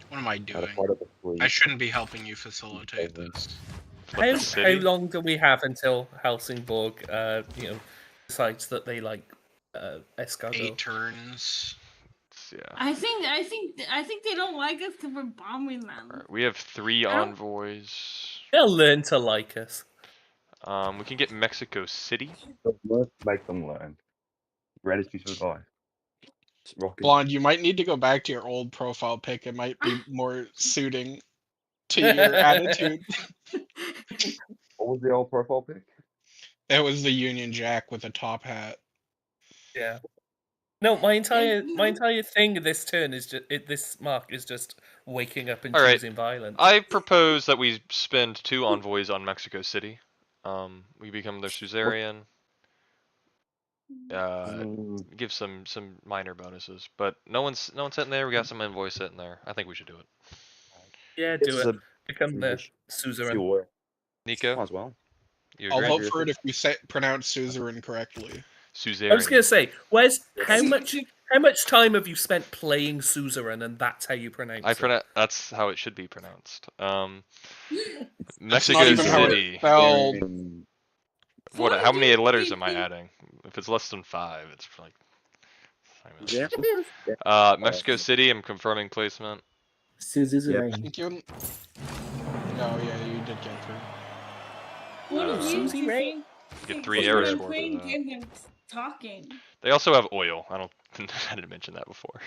What am I Out of doing? part of the fleet. I shouldn't be helping you facilitate this. Flip the How city. long do we have until Helsingborg, decides that they like escargot? 8 turns. Yeah. I think they don't like us because we're bombing them. All right, we have 3 I don't- envoys. They'll learn to like us. We can get Mexico City. Let's make them learn. Ready to survive. Rocky. Blonde, you might need to go back to your old profile pic. It might be more suiting to your attitude. What was the old profile pic? It was the Union Jack with a top hat. Yeah. No, my entire thing this turn is this mark is just waking up and All right. choosing violence. I propose that we spend 2 envoys on Mexico City. We become their suzerain. Give some minor bonuses, but no one's sitting there. We got some envoys sitting there. I think we should do it. Yeah, This do is it. a Become the English suzerain. fuel. Nico, Might as well. you I'll agree? vote for it if you pronounce suzerain correctly. Suzerain. I was gonna say, how much time have you spent playing suzerain, and that's how you pronounce it? That's how it should be pronounced. That's Mexico not even how City. it's spelled. What? How many letters am I 42. adding? If it's less than 5, it's like. Yeah. Mexico City. I'm confirming placement. I Suzerain. think you. No, yeah, you did get through. What is Susie you Ray? saying? Get 3 When air I'm escort playing with that. games and talking. They also have oil. I didn't mention that before.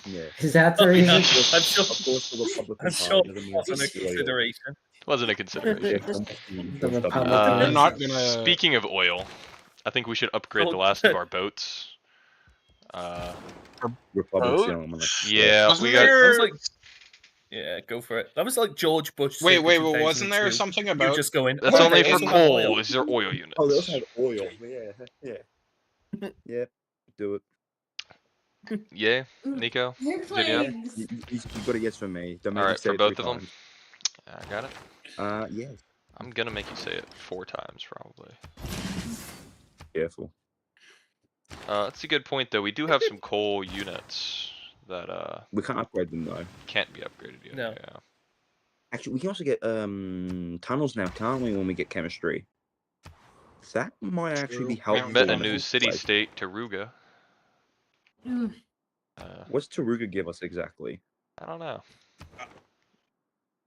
Yeah. Is that the reason? I'm Of course, the Republican I'm sure Party doesn't it wasn't a need to do oil. consideration. Wasn't a consideration. The Republican You're not gonna. Speaking of oil, I think we should upgrade the last of our boats. Republic's the Oh. only one that's- Yeah, Wasn't we got. there- That was like, yeah, go for it. That was like George Bush. Wait, circa wait, well, wasn't there 2002. something You about? just going. That's "Oh, only there for isn't coal. oil." Is there oil units? Oh, they also have oil. Yeah. Yeah. Do it. Yeah, Nico. You're Did playing. You got a yes from me. Don't make All me right, say for it both 3 of them. times. I got it. Yeah. I'm gonna make you say it 4 times probably. Careful. That's a good point though. We do have some coal units that We can't upgrade them though. can't be upgraded yet. No. Yeah. Actually, we can also get tunnels now, can't we? When we get chemistry, that might actually be True. helpful. Met a in the new first city place. state, Taruga. Ooh. What's Taruga give us exactly? I don't know.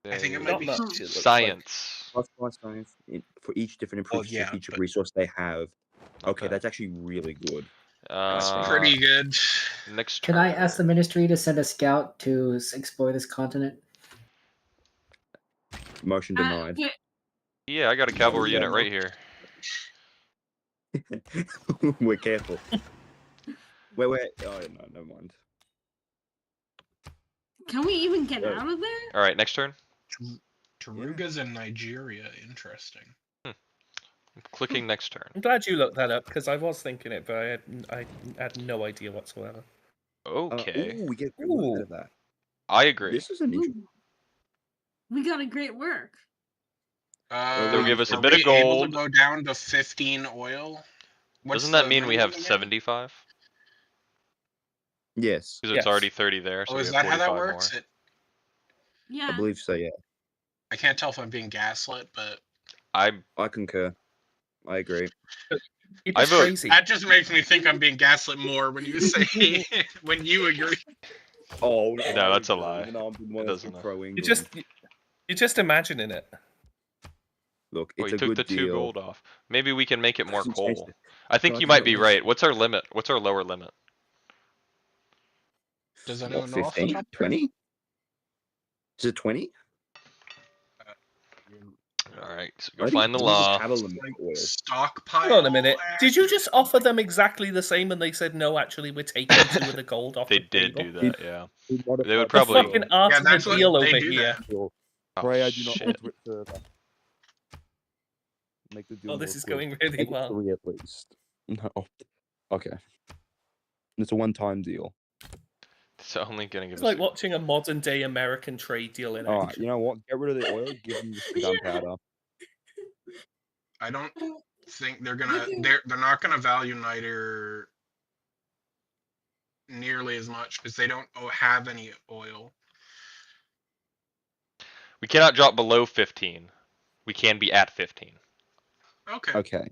I think it They- might Not be. much. It looks like Science. +5 science for each different Well, improved yeah, strategic but- resource they have. Okay, Okay. that's actually really good. That's Uh, pretty good. Next Can I ask the turn. ministry to send a scout to explore this continent? Motion denied. Yeah, Yeah, I got a cavalry Yeah, unit no. right here. We're careful. Wait. Oh no, never mind. Can we even get Right. out of there? All right, next turn. Taruga's in Nigeria. Interesting. I'm clicking next turn. I'm glad you looked that up because I was thinking it, but I had no idea whatsoever. Okay, Ooh, we get a little bit of that. I agree. This is an interesting. Ooh. We got a great work. They'll give us a are bit of we able gold. to go down to 15 oil? Doesn't that the mean we have minimum again? 75? Yes, Because it's Yes. already 30 there, so Oh, we is have that how 45 that works? more. Yeah. I believe so. Yeah, I can't tell if I'm being gaslit, but I I concur. I agree. You're I just vote- crazy. that just makes me think I'm being gaslit more when you say when you agree. Oh No, I that's a agree. lie. Even though I've been It wanting to doesn't. be pro England. You're just imagining it. Look, Well, it's you a took good the 2 deal. gold off. Maybe we can make it more Change coal. it. I think No, you I might think be it right. What's our limit? What's our lower limit? Does What, anyone know off the 15? top of their head? 20? Is it 20? All right, so I go think find the we just law. have a limit Like for oil. stockpile. Hold on a minute. Did you just offer them exactly the same and they said, no, actually, we're taking 2 of the gold off They the did table? do that, yeah. We modified They would the probably- The deal. fucking art Yeah, of the that's what deal they over do here. Deal. Oh, Pray I do not shit. alter it further. Make the deal Oh, this more is clear. going really Make it well. 3 at least. No. Okay. It's a one-time deal. It's only gonna give It's us. like watching a modern day American trade deal in All right. action. You know what? Get rid of the oil. Give them just the gunpowder. I don't think they're not gonna value niter nearly as much because they don't have any oil. We cannot drop below 15. We can be at 15. Okay. Okay.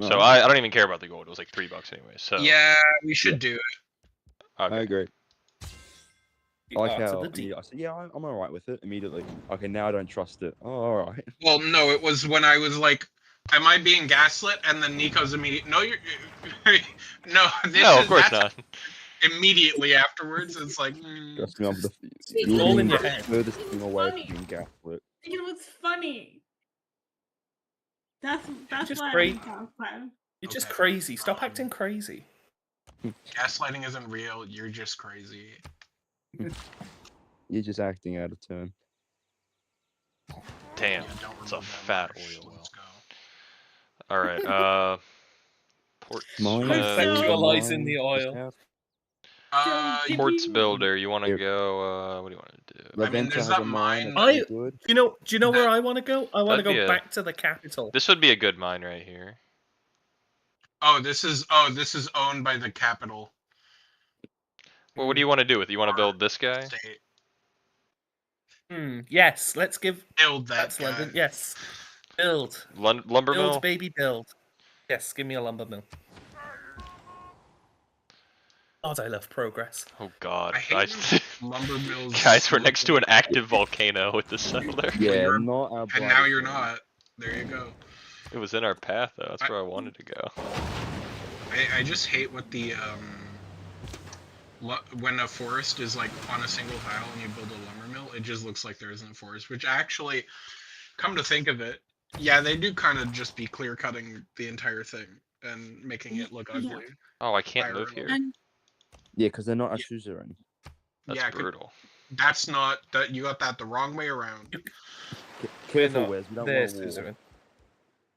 So Alright, I don't even care about the gold. It was like $3 anyway. So Yeah, we should do it. okay. I agree. The I like art of how the deal. I said, yeah, I'm alright with it immediately. Okay, now I don't trust it. Oh, alright. Well, no, it was when I was like, "Am I being gaslit?" And then Nico's immediate. No, you're. No, this No, is of course that's not. immediately afterwards. It's like, Trust me, I'm the It's you're all being in your the head. furthest thing away Funny. from being gaslit. It was funny. That's just why great. I'm fun. You're just Okay. crazy. Stop acting crazy. gaslighting isn't real. You're just crazy. You're just acting out of turn. Damn, Yeah, don't it's a remove that fat marsh. oil well. Let's go. All right. Ports. Mine Let's is go. Sexualizing the mine is oil. out. did Ports you- builder. You want to go? What do you want to do? I mean, Laventa there's has that a mine. mine. That's pretty good. Do you know where I want to go? I want to That'd be go a- back to the capital. This would be a good mine right here. This is owned by the capital Well, what do you want to do with it? You want to build this guy? state. Yes, let's give. Build that That's guy. London. Yes. Build. Lumber Build, mill? baby, build. Yes, give me a lumber mill. God, I love progress. Oh god. I hate when lumber mills. Guys, we're next to an look- active volcano with the settler. Yeah, you're- not our And now you're brightest one. not. There you go. It was in our path though. That's where I wanted to go. I just hate what the when a forest is like on a single tile and you build a lumber mill, it just looks like there isn't a forest. Which actually, come to think of it, yeah, they do kind of just be clear cutting the entire thing and making it look Yeah. ugly. Oh, I can't move IRL. here. And Yeah, because they're not a Yeah. suzerain. That's Yeah, brutal. That's not that you got that the wrong way around. Careful, not Wes. We don't There, want a war. Suzerain.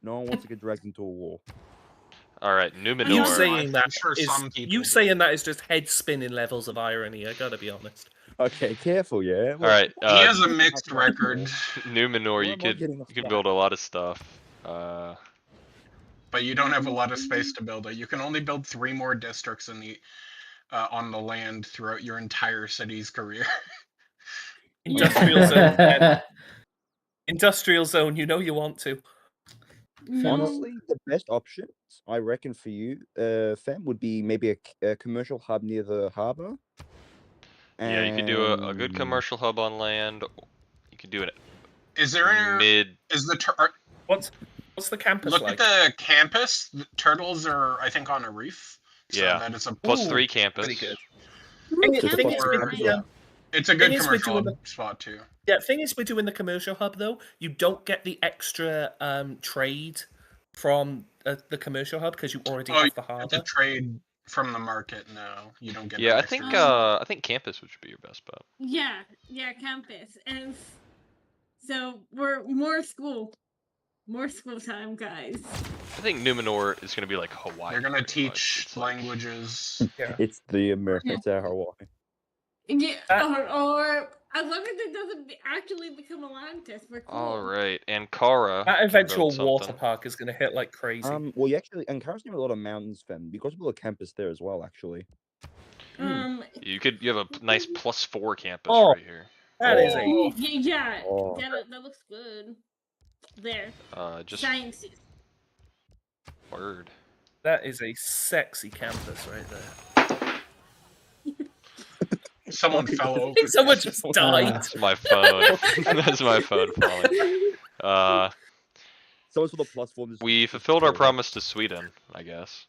No one wants to get dragged into a war. All right, You Numenor. saying I'm that sure is some people you do. saying that is just head spinning levels of irony. I gotta be honest. Okay, careful, yeah. All right, He has a mixed record, Numenor. You I'm not could getting off you could track. build a lot of stuff. but you don't have a lot of space to build it. You can only build 3 more districts in the on the land throughout your entire city's career. Industrial zone. Ken. Industrial zone. You know you want to. no, Honestly, the best options, I reckon, for you, Fem, would be maybe a commercial hub near the harbor. Yeah, you could do a good and- commercial hub on land. You could do it Is there a mid. is the What's the campus look like? at the campus? The turtles are, I think, on a reef. So Yeah. that it's a Plus Ooh, 3 campus. pretty good. Ooh, Just Thing is, fucking with campus, the, yeah. it's a good Thing is, we're commercial doing spot too. Yeah, thing is, we're doing the commercial hub though. You don't get the extra trade from the commercial hub because you already Oh, have the It's a harbor. trade From the market, no, you don't get. Yeah, an I extra think resource. I think campus would be your best bet. Yeah, campus, and so we're more school time, guys. I think Numenor is gonna be like Hawaii. They're gonna pretty much. teach It's like- languages. Yeah. It's the American. It's our Hawaii. Yeah, That- or as long as it doesn't actually become Atlantis, we're cool. All right, Ankara. That can eventual build water something. park is going to hit like crazy. Well, you actually, Ankara's near a lot of mountains, Fem. You got to build a campus there as well, actually. You have a nice +4 campus Oh. right here. That is a yeah, Oh. that looks good. There, Just science. word. that is a sexy campus right there. Someone fell over. Someone just died. That's my phone. That's my phone falling. Someone's with a +4. We fulfilled our promise to Sweden, I guess.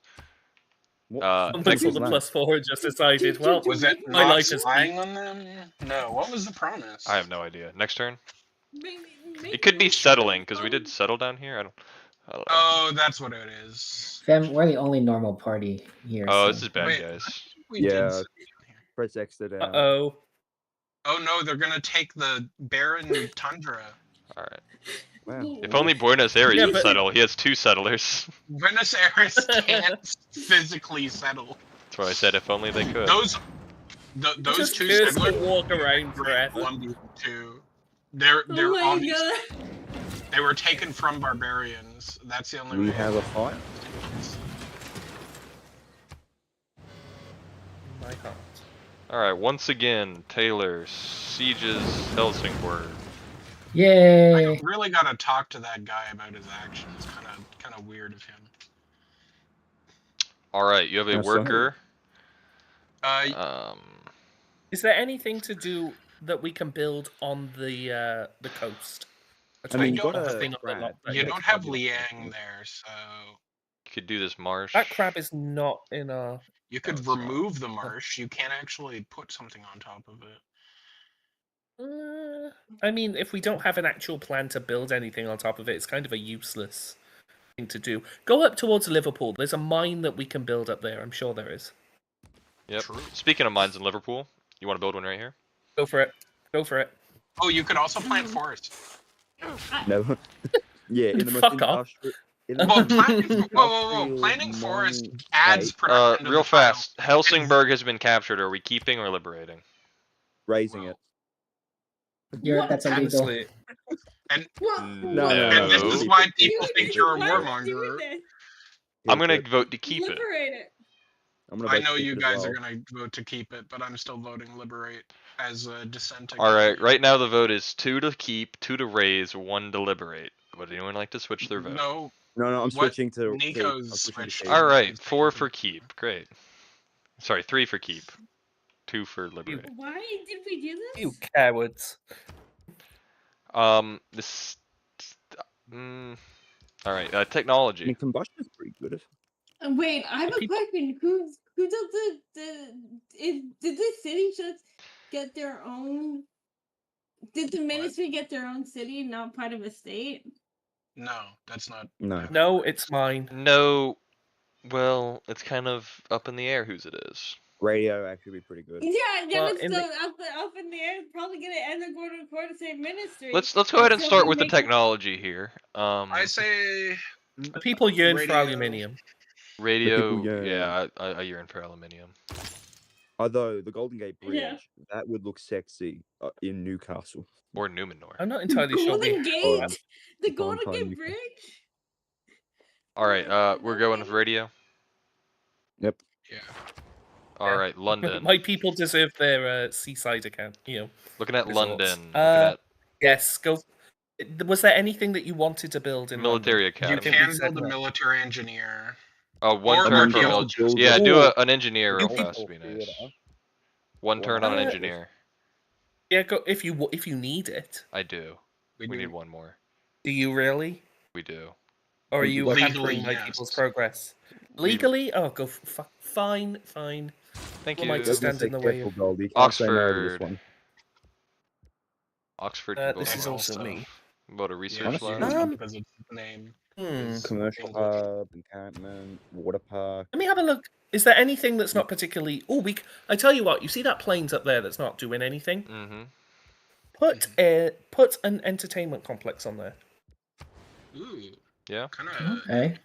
What? Someone saw the +4 and just decided, well, Was it my not life is spying on them? No. What was the promise? I have no idea. Next turn. Maybe It could be settling because we did settle down here. I don't know. Oh, that's what it is. Fem, we're the only normal party here. Oh, so- this is bad, Wait. guys. We Yeah. did sit down here. Press X to down. Uh-oh. Oh no, they're gonna take the barren tundra. All right. Wow. If only Buenos Aires Yeah, would but- settle. He has 2 settlers. Buenos Aires can't physically settle. That's what I said. If only they could. Those Just two kids settlers can walk around were forever. Columbia too. They're Oh my obviously god. they were taken from barbarians. That's the only We way. have a fight. My heart. All right. Once again, Taylor sieges Helsingborg. Yay! I really gotta talk to that guy about his actions. Kind of weird of him. All right. You have a Yes, sir. worker. Uh, Is there anything to do that we can build on the coast? I mean, you you got got a thing on the crab. lot that you you- don't have Liang there, so You could do this marsh. That crab is not in our. you could That's fine. remove the marsh. You can't actually put something on top of it. I mean, if we don't have an actual plan to build anything on top of it, it's kind of a useless thing to do. Go up towards Liverpool. There's a mine that we can build up there. I'm sure there is. Yep. True. Speaking of mines in Liverpool, you want to build one right here? Go for it. Go for it. Oh, you could also plant forest. No. Yeah, in the most Fuck off. industrial. In the Well, most whoa! industrial Planting forest mining adds state, production. to Real the tile. fast. Helsingborg has been captured. Are we keeping or liberating? raising it. That's illegal. Honestly, What? No, And this is why You- people think you're a why would you do warmonger. this? I'm gonna vote to keep it. Liberate it. I'm gonna I vote know keep you it as guys well. are gonna vote to keep it, but I'm still voting liberate as a dissenting. All right. Right now the vote is 2 to keep, 2 to raise, 1 to liberate. Would anyone like to switch their vote? No, No, I'm What switching to Nico's keep. I'm switching to switched. keep. All right. 4 for keep. Great. Sorry, 3 for keep. 2 for liberate. Why did we do this? you cowards. This. All right. I Technology. mean, combustion is pretty good. Wait, I have a People- question. Who does did the city just get their own? Did the ministry get their own city, not part of a state? no, that's not. No. No, it's mine. No. Well, it's kind of up in the air whose it is. Radio actually be pretty good. Yeah, Well, but in still the- up in the air. It's probably gonna end up going to court the same ministry. Let's go ahead and So start we with the make- technology here. I say The people yearn for Radio. aluminium. Radio. people, Yeah, I yearn for aluminium. Although the Golden Gate Bridge, Yeah. that would look sexy in Newcastle. Or Numenor. I'm not entirely sure. Golden we- Gate, the It's on Golden time, Gate you can- Bridge. All right. We're going with radio. Yep. yeah. All right. London. My people deserve their seaside account. Looking at resorts. London. Uh, Looking Yes, go. Was there anything that you wanted to build at in military You academy. think we can said build a no? military engineer. One or turn for archaeologist. military. Yeah, do an engineer real You fast people. would be nice. One turn on an engineer. Yeah, go if you need it. I do. We do- need one more. Do you really? We do. Or are you Legally, hampering my yes. people's progress? Legally? Oh, go. Fine. Thank Who you. am I to stand in the way of- Oxford. Oxford. can build This is some also stuff. me. About a Yeah, research you lab. don't because it's the name. Commercial hub, encampment, water park. Let me have a look. Is there anything that's not particularly... Oh, I tell you what, you see that planes up there that's not doing anything? Mm-hmm. Put an entertainment complex on there. Ooh. Yeah. Kind of. Okay.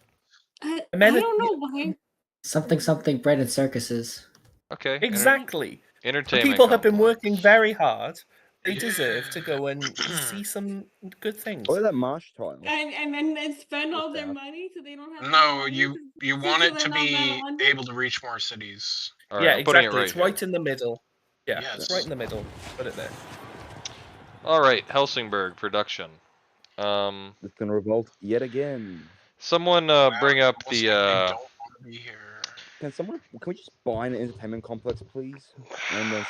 I Ameni- don't know why. Something bread and circuses. Okay. Exactly. The Entertainment. people have been complex. working very hard. They Yeah. deserve to go and see some good things. Oh, that marsh tile. And spend all their South. money so they don't have. No, money, you so want it they're to not mad at be London? able to reach more cities. All right, Yeah, I'm putting exactly. it right It's here. right in the middle. Yeah, Yes. it's right in the middle. Put it there. All right, Helsingborg production. It's gonna revolt yet again. Someone bring up Almost the. like they don't want to be here. Can we just buy an entertainment complex, please? And then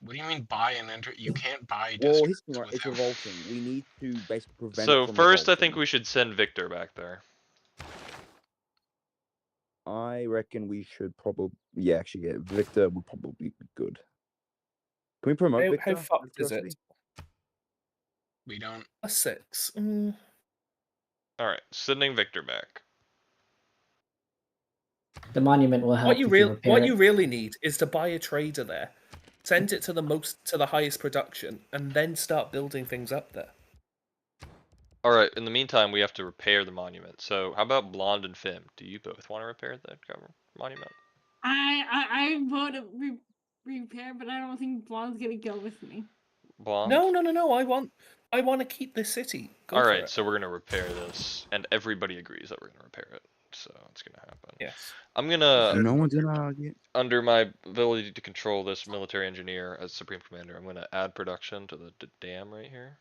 What do you mean buy and enter? You can't buy well, districts it's without. revolting. We need to basically prevent it So from first, I revolting. think we should send Victor back there. I reckon we should probably. Yeah, Victor would probably be good. Can we promote How Victor? fucked is it? We don't. A 6. All right, sending Victor back. The monument will help. What you repair it. really need is to buy a trader there, send it to the highest production, and then start building things up there. All right. In the meantime, we have to repair the monument. So how about Blonde and Fim? Do you both want to repair the monument? I vote repair, but I don't think Blonde's gonna go with me. Blonde. No. I want to keep this city. Go All for right. it. So we're gonna repair this, and everybody agrees that we're gonna repair it. So it's gonna happen. Yes. I'm gonna. No one's gonna argue. Under my ability to control this military engineer as Supreme Commander, I'm gonna add production to the dam right here.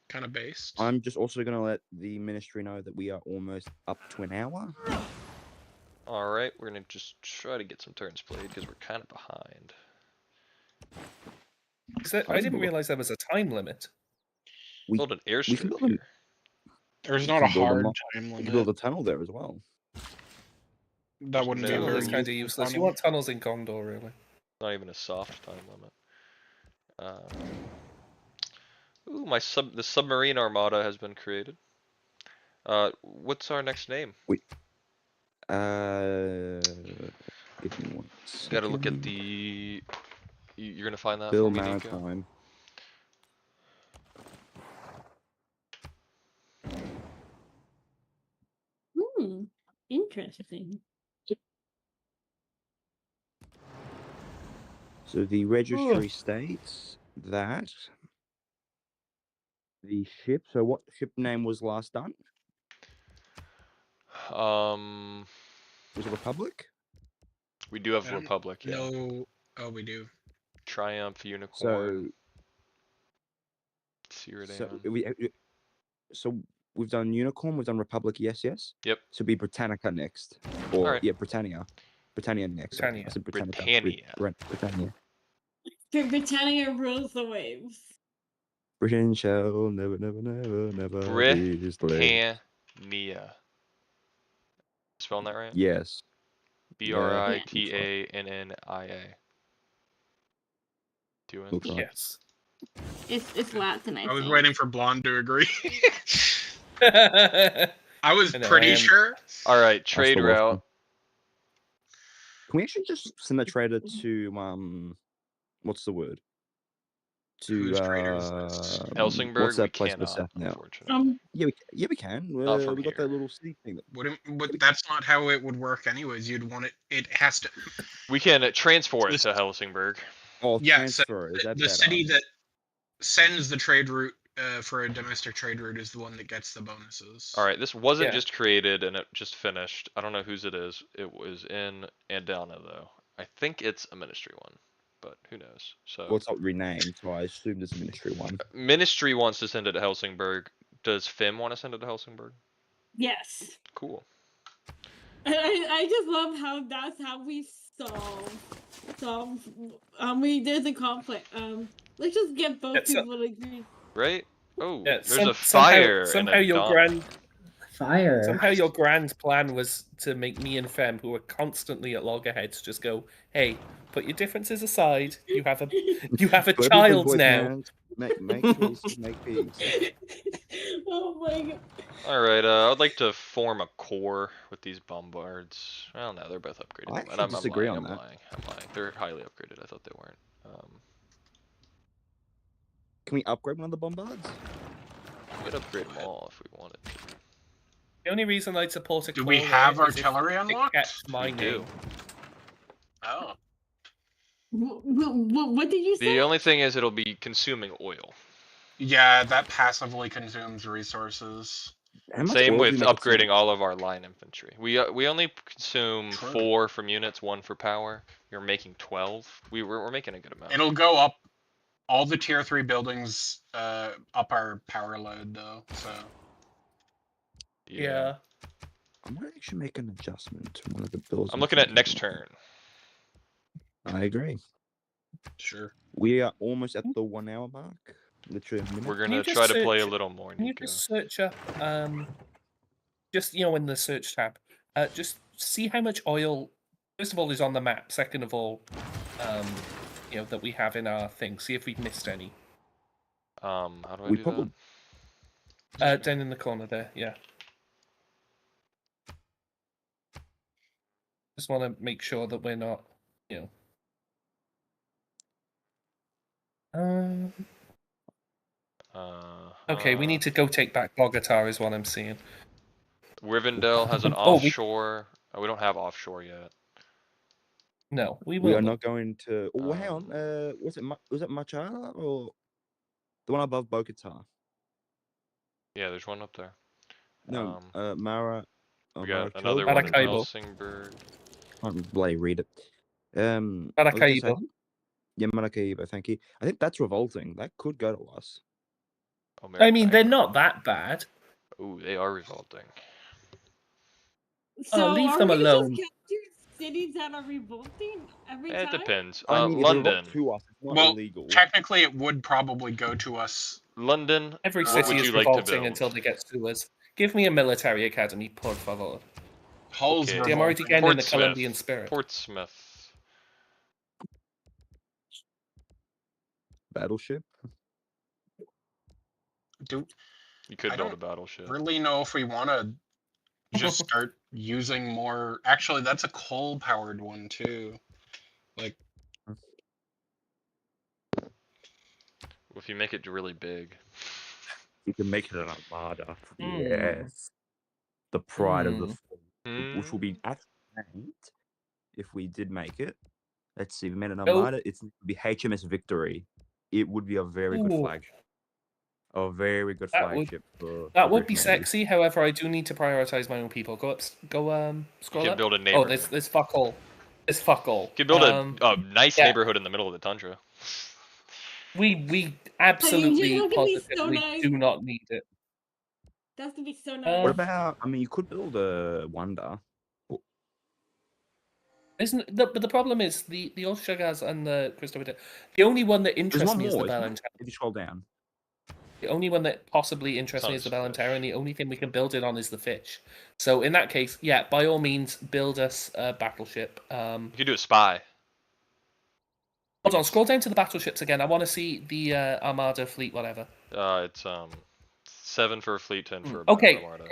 Kind of based. I'm just also gonna let the ministry know that we are almost up to an hour. All right, we're gonna just try to get some turns played because we're kind of behind. I didn't realize there was a time limit. We Build an can airstrip build them. here. There's We not a can build hard them time We limit. can build a tunnel there as well. That wouldn't be no- a Tunnel very is kind of useful useless. You tunnel. want tunnels in Gondor, really? Not even a soft time limit. Ooh, the submarine armada has been created. What's our next name? Give me one Got to look at second. the. You're gonna find that Bill for me, Nico? Maritime. Interesting. So the registry states that the ship. So what ship name was last done? Was it Republic? We do have I don't Republic, yeah. No. Oh, we do. Triumph, Unicorn, So Cyrodian. so we've done Unicorn, we've done Republic, yes. Yep. So it'll be Britannica next, or Alright. yeah, Britannia next. Britannia. I said Britannica. Britannia. Britannia. Britannia rules the waves. Britain shall never be slave. Britannia. Spelling that right? Yes. Britannia. Two N's. Looks like. Yes. It's Latin. I was waiting for Blonde to agree. I I was know, pretty I am- sure. Alright, trade still route. lost Can we actually just send the trader to what's the word? To Whose trader is this? Helsingborg, what's that we place in the cannot, south now? unfortunately. Yeah, we can. Not from we got here. that little city thing. But that's not how it would work anyways. You'd want it. It has to. We can transfer it This- to Helsingborg. Oh, Yeah, so transfer. Is that the better? city that sends the trade route for a domestic trade route is the one that gets the bonuses. Alright, this wasn't Yeah. just created and it just finished. I don't know whose it is. It was in Andalna though. I think it's a ministry one, but who knows. So Well, it's not renamed, so I assume it's a ministry one. Ministry wants to send it to Helsingborg. Does Fim want to send it to Helsingborg? Yes. Cool. And I just love how that's how we solve. We did the conflict. Let's just get both Yeah, so- people to agree. Right? Oh, Yeah, there's a fire. Somehow in your Andalna. Fire. Somehow your grand plan was to make me and Fem, who are constantly at loggerheads, just go, "Hey, put your differences aside. You have a Whatever child boys, now." man, make choices, make peace. Oh my god. Alright, I would like to form a core with these bombards. Well, no, they're both upgraded. I And actually disagree I'm on that. lying. They're highly upgraded. I thought they weren't. Can we upgrade one of the bombards? We could upgrade them all if we wanted to. The only reason I'd support a Do core we have there is if artillery it unlocked? kept my We do. name. Oh. What did you say? The only thing is it'll be consuming oil. Yeah, that passively consumes resources. How much Same oil do with we make a upgrading tank? all of our line infantry. We only consume True. 4 from units, 1 for power. You're making 12. We're making a good amount. It'll go up all the tier 3 buildings up our power load though, so Yeah. I might actually make an adjustment to one of the bills. I'm looking at next turn. I agree. sure. We are almost at the 1 hour mark. Literally a minute. We're Can you gonna just try to play a search- little more, Can you Nico. just search up, just in the search tab, just see how much oil, first of all, is on the map. Second of all, that we have in our thing. See if we've missed any. How do I We do probably- Down in the corner there. Yeah. Just want to make sure that we're not, Okay, we need to go take back Bogota, is what I'm seeing. Rivendell has an Oh, offshore. We don't have offshore yet. No, we will. We are not going to. Oh, hang on. Um, Was it Machala or the one above Bogota? Yeah, there's one up there. No, Mara. We got Maracaibo? another one in Maracaibo. Helsingborg. I can't bloody read it. I was gonna say, Maracaibo. Yeah, Maracaibo. Thank you. I think that's revolting. That could go to us. I mean, they're not that bad. Ooh, they are revolting. So leave are them we alone. Just capture cities that are revolting every It time? depends. I mean, if they London. revolt to us, it's not Well, illegal. technically it would probably go to us. London. Every What city would is you like to revolting build? until they get sewers. Give me a military academy, por favor. Hull's Okay. See, I'm already revolting. getting in the Portsmouth. Colombian spirit. Portsmouth. Battleship. Do You could I build a don't battleship. really know if we want to just start using more. Actually, that's a coal-powered one too. Like, If you make it really big. You can make it an armada. Hmm. Yes. The pride of the Hmm. fleet, which will be actually great if we did make it. Let's see, we made an Oh. armada. It would be HMS Victory. It would be a very good Ooh. flagship. A very good That would- flagship. For That the would be British Navy. sexy. However, I do need to prioritize my own people. Scroll You up. could build a Oh, neighborhood. there's fuck all. There's fuck all. You could build a nice yeah. neighborhood in the middle of the tundra. We absolutely It's gonna be so positively nice. do not need it. That's gonna be so What nice. What about? I mean, you could build a Wonder. But the problem is the Olshagas and the Christopher. The only one that There's interests one me is the more. isn't there? Bellantara. If you scroll down. The only one that possibly interests me is the Bellantara, and the only thing we can build it on is the fish. So in that case, yeah, by all means, build us a battleship. You could do a spy. Hold on, scroll down to the battleships again. I want to see the Armada fleet, whatever. It's 7 for a fleet, 10 for a Okay, armada.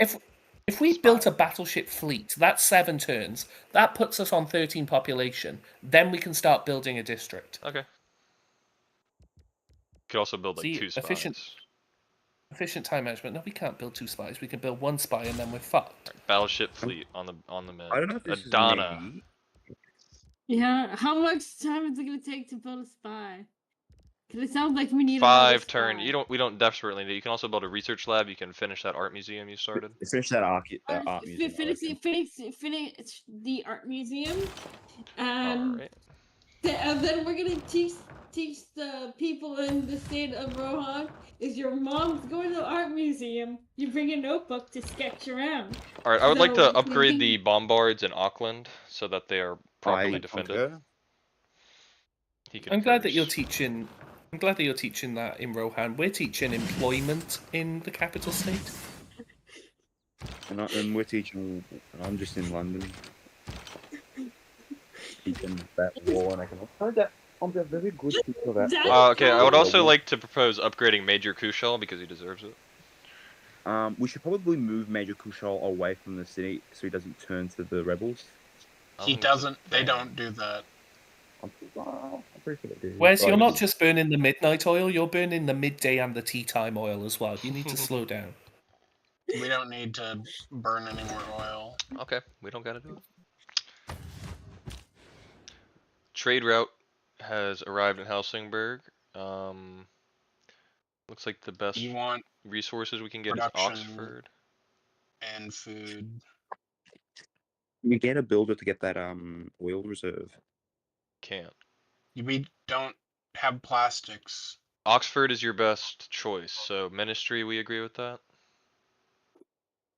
if we Spy. built a battleship fleet, that's 7 turns. That puts us on 13 population. Then we can start building a district. Okay. You could also build like See, 2 spies. Efficient time management. No, we can't build 2 spies. We can build 1 spy and then we're fucked. Battleship fleet on the mid. I don't know if this Adana. is me. Yeah, how much time is it gonna take to build a spy? Because it sounds like we need 5 another turn. spy. We don't desperately need it. You can also build a research lab. You can finish that art museum you started. Finish that art museum. Finish the art museum, and Alright. and then we're gonna teach the people in the state of Rohan. Is your mom's going to the art museum? You bring a notebook to sketch around. Alright, I would like to So, upgrade we the bombards in Auckland so that they are properly I defended. concur. He I'm glad that concurs. you're teaching. I'm glad that you're teaching that in Rohan. We're teaching employment in the capital state. And we're teaching. I'm just in London. Teaching that war and economics. I'm a very good teacher of that. Okay, I would also like to propose upgrading Major Kushal because he deserves it. We should probably move Major Kushal away from the city so he doesn't turn to the rebels. He doesn't. They don't do that. I'm pretty sure they do. Wes, but you're I not just- just burning the midnight oil, you're burning the midday and the tea time oil as well. You need to slow down. We don't need to burn any more oil. Okay, we don't gotta do it. Trade route has arrived in Helsingborg. Looks like the best You want resources we can get is production Oxford. and food. You get a builder to get that oil reserve. Can't. We don't have plastics. Oxford is your best choice. So Ministry, we agree with that.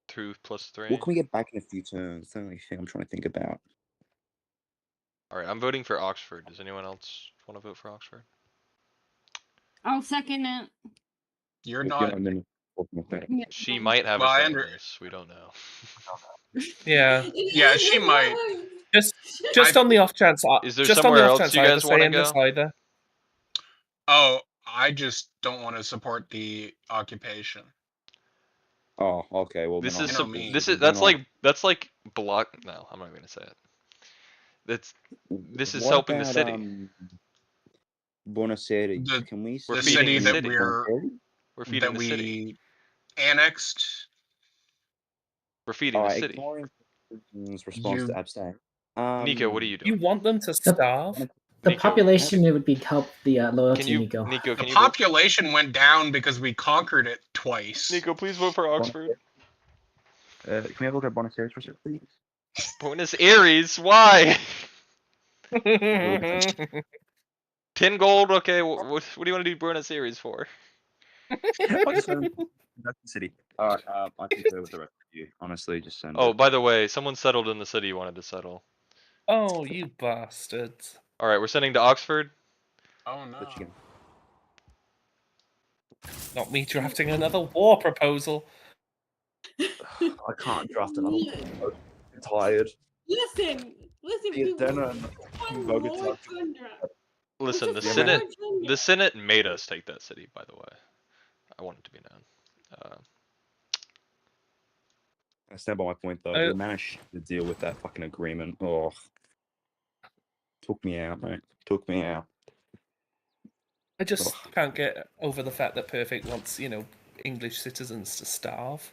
2 + 3. What can we get back in a few turns? That's the only thing I'm trying to think about. All right, I'm voting for Oxford. Does anyone else want to vote for Oxford? I'll second it. You're If not. you know, then talking about that. She might have Well, a I say under- in this. We don't know. Yeah. Yeah, she might. Just on the off chance, Is there just on the somewhere off else chance you I have a guys say wanna in this go? either. Oh, I just don't want to support the occupation. Oh, okay. Well, This then is You know me. that's like block. No, I'm not gonna say it. This is what helping the about, city. Buenos Aires? The- Can we We're The feeding city the that city. We're feeding that the city. we annexed. We're feeding the city. Ignoring citizens' response You- to abstain. Nico, what are you You doing? want them to starve? The Nico, population it would be help the loyalty, Can you, Nico. Nico? The Can you vote? population went down because we conquered it twice. Nico, please vote for Oxford. Can we have a look at Buenos Aires for a sec, please? Buenos Aires. Why? 10 gold. Okay. What do you want to do Buenos Aires for? I just that's the city. Alright, I concur with the rest of you. Honestly, just send Oh, it. by the way, someone settled in the city you wanted to settle. Oh, you bastards. All right, we're sending to Oxford. Oh no. The chicken. Not me drafting another war proposal. I can't draft another one. I'm tired. Listen, The people. Adena and Bogota. Listen, the What's a Senate, Tundra? the Senate made us take that city. By the way, I want it to be known. I stand by my point though. We managed to deal with that fucking agreement. Oh, took me out, mate. Took me out. I just can't get over the fact that Perfect wants, English citizens to starve.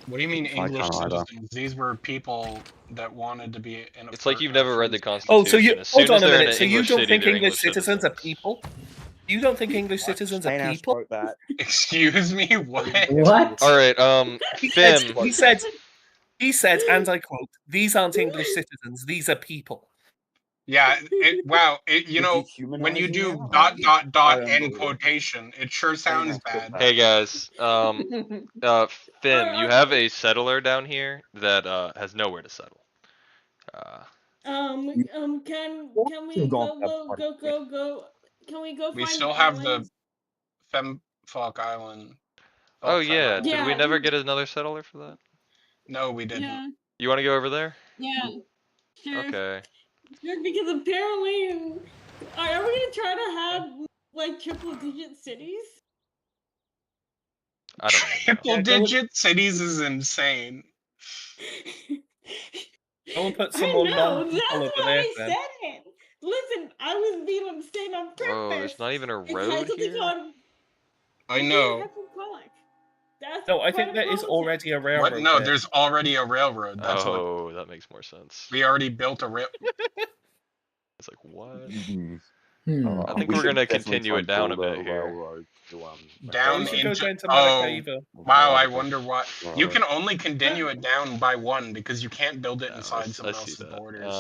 What do you mean English can't either. citizens? These were people that wanted to be in a It's like you've never read the Constitution. Oh, so you As soon hold on as a they're in minute. an So you English don't city, think they're English citizens are people? You don't think English citizens are Staying people? spoke that. Excuse me, what? What? All right, Fim. He said, and I quote, "These aren't English citizens. These are people." Yeah, wow. You know, when you do ... end quotation, it sure sounds bad. Hey guys, Fim, you have a settler down here that has nowhere to settle. Can we go? Can we go We find still have islands? the Femfuck Island. Oh yeah, Island. did we never get another settler for that? No, we didn't. Yeah, You want to go over there? yeah, sure. Okay. Sure, because apparently, are we gonna try to have like triple-digit cities? I don't know. Triple-digit cities is insane. Go and put I some more know, non-people that's over why there I then. said it. Listen, I was being insane on purpose. Whoa, there's not even a It's road something here? called I know. hyperbolic. That's No, I part think of there is politics. already a railroad What? No, there. there's already a railroad. That's what Oh, that makes more sense. we already built a rail. It's like, what? I think We we're should gonna definitely continue try it and down a build bit here. railroad to, Down We should go into... down to Oh, Maracaibo. wow, I wonder why. You can only continue it down by one because you can't build it inside someone else's borders.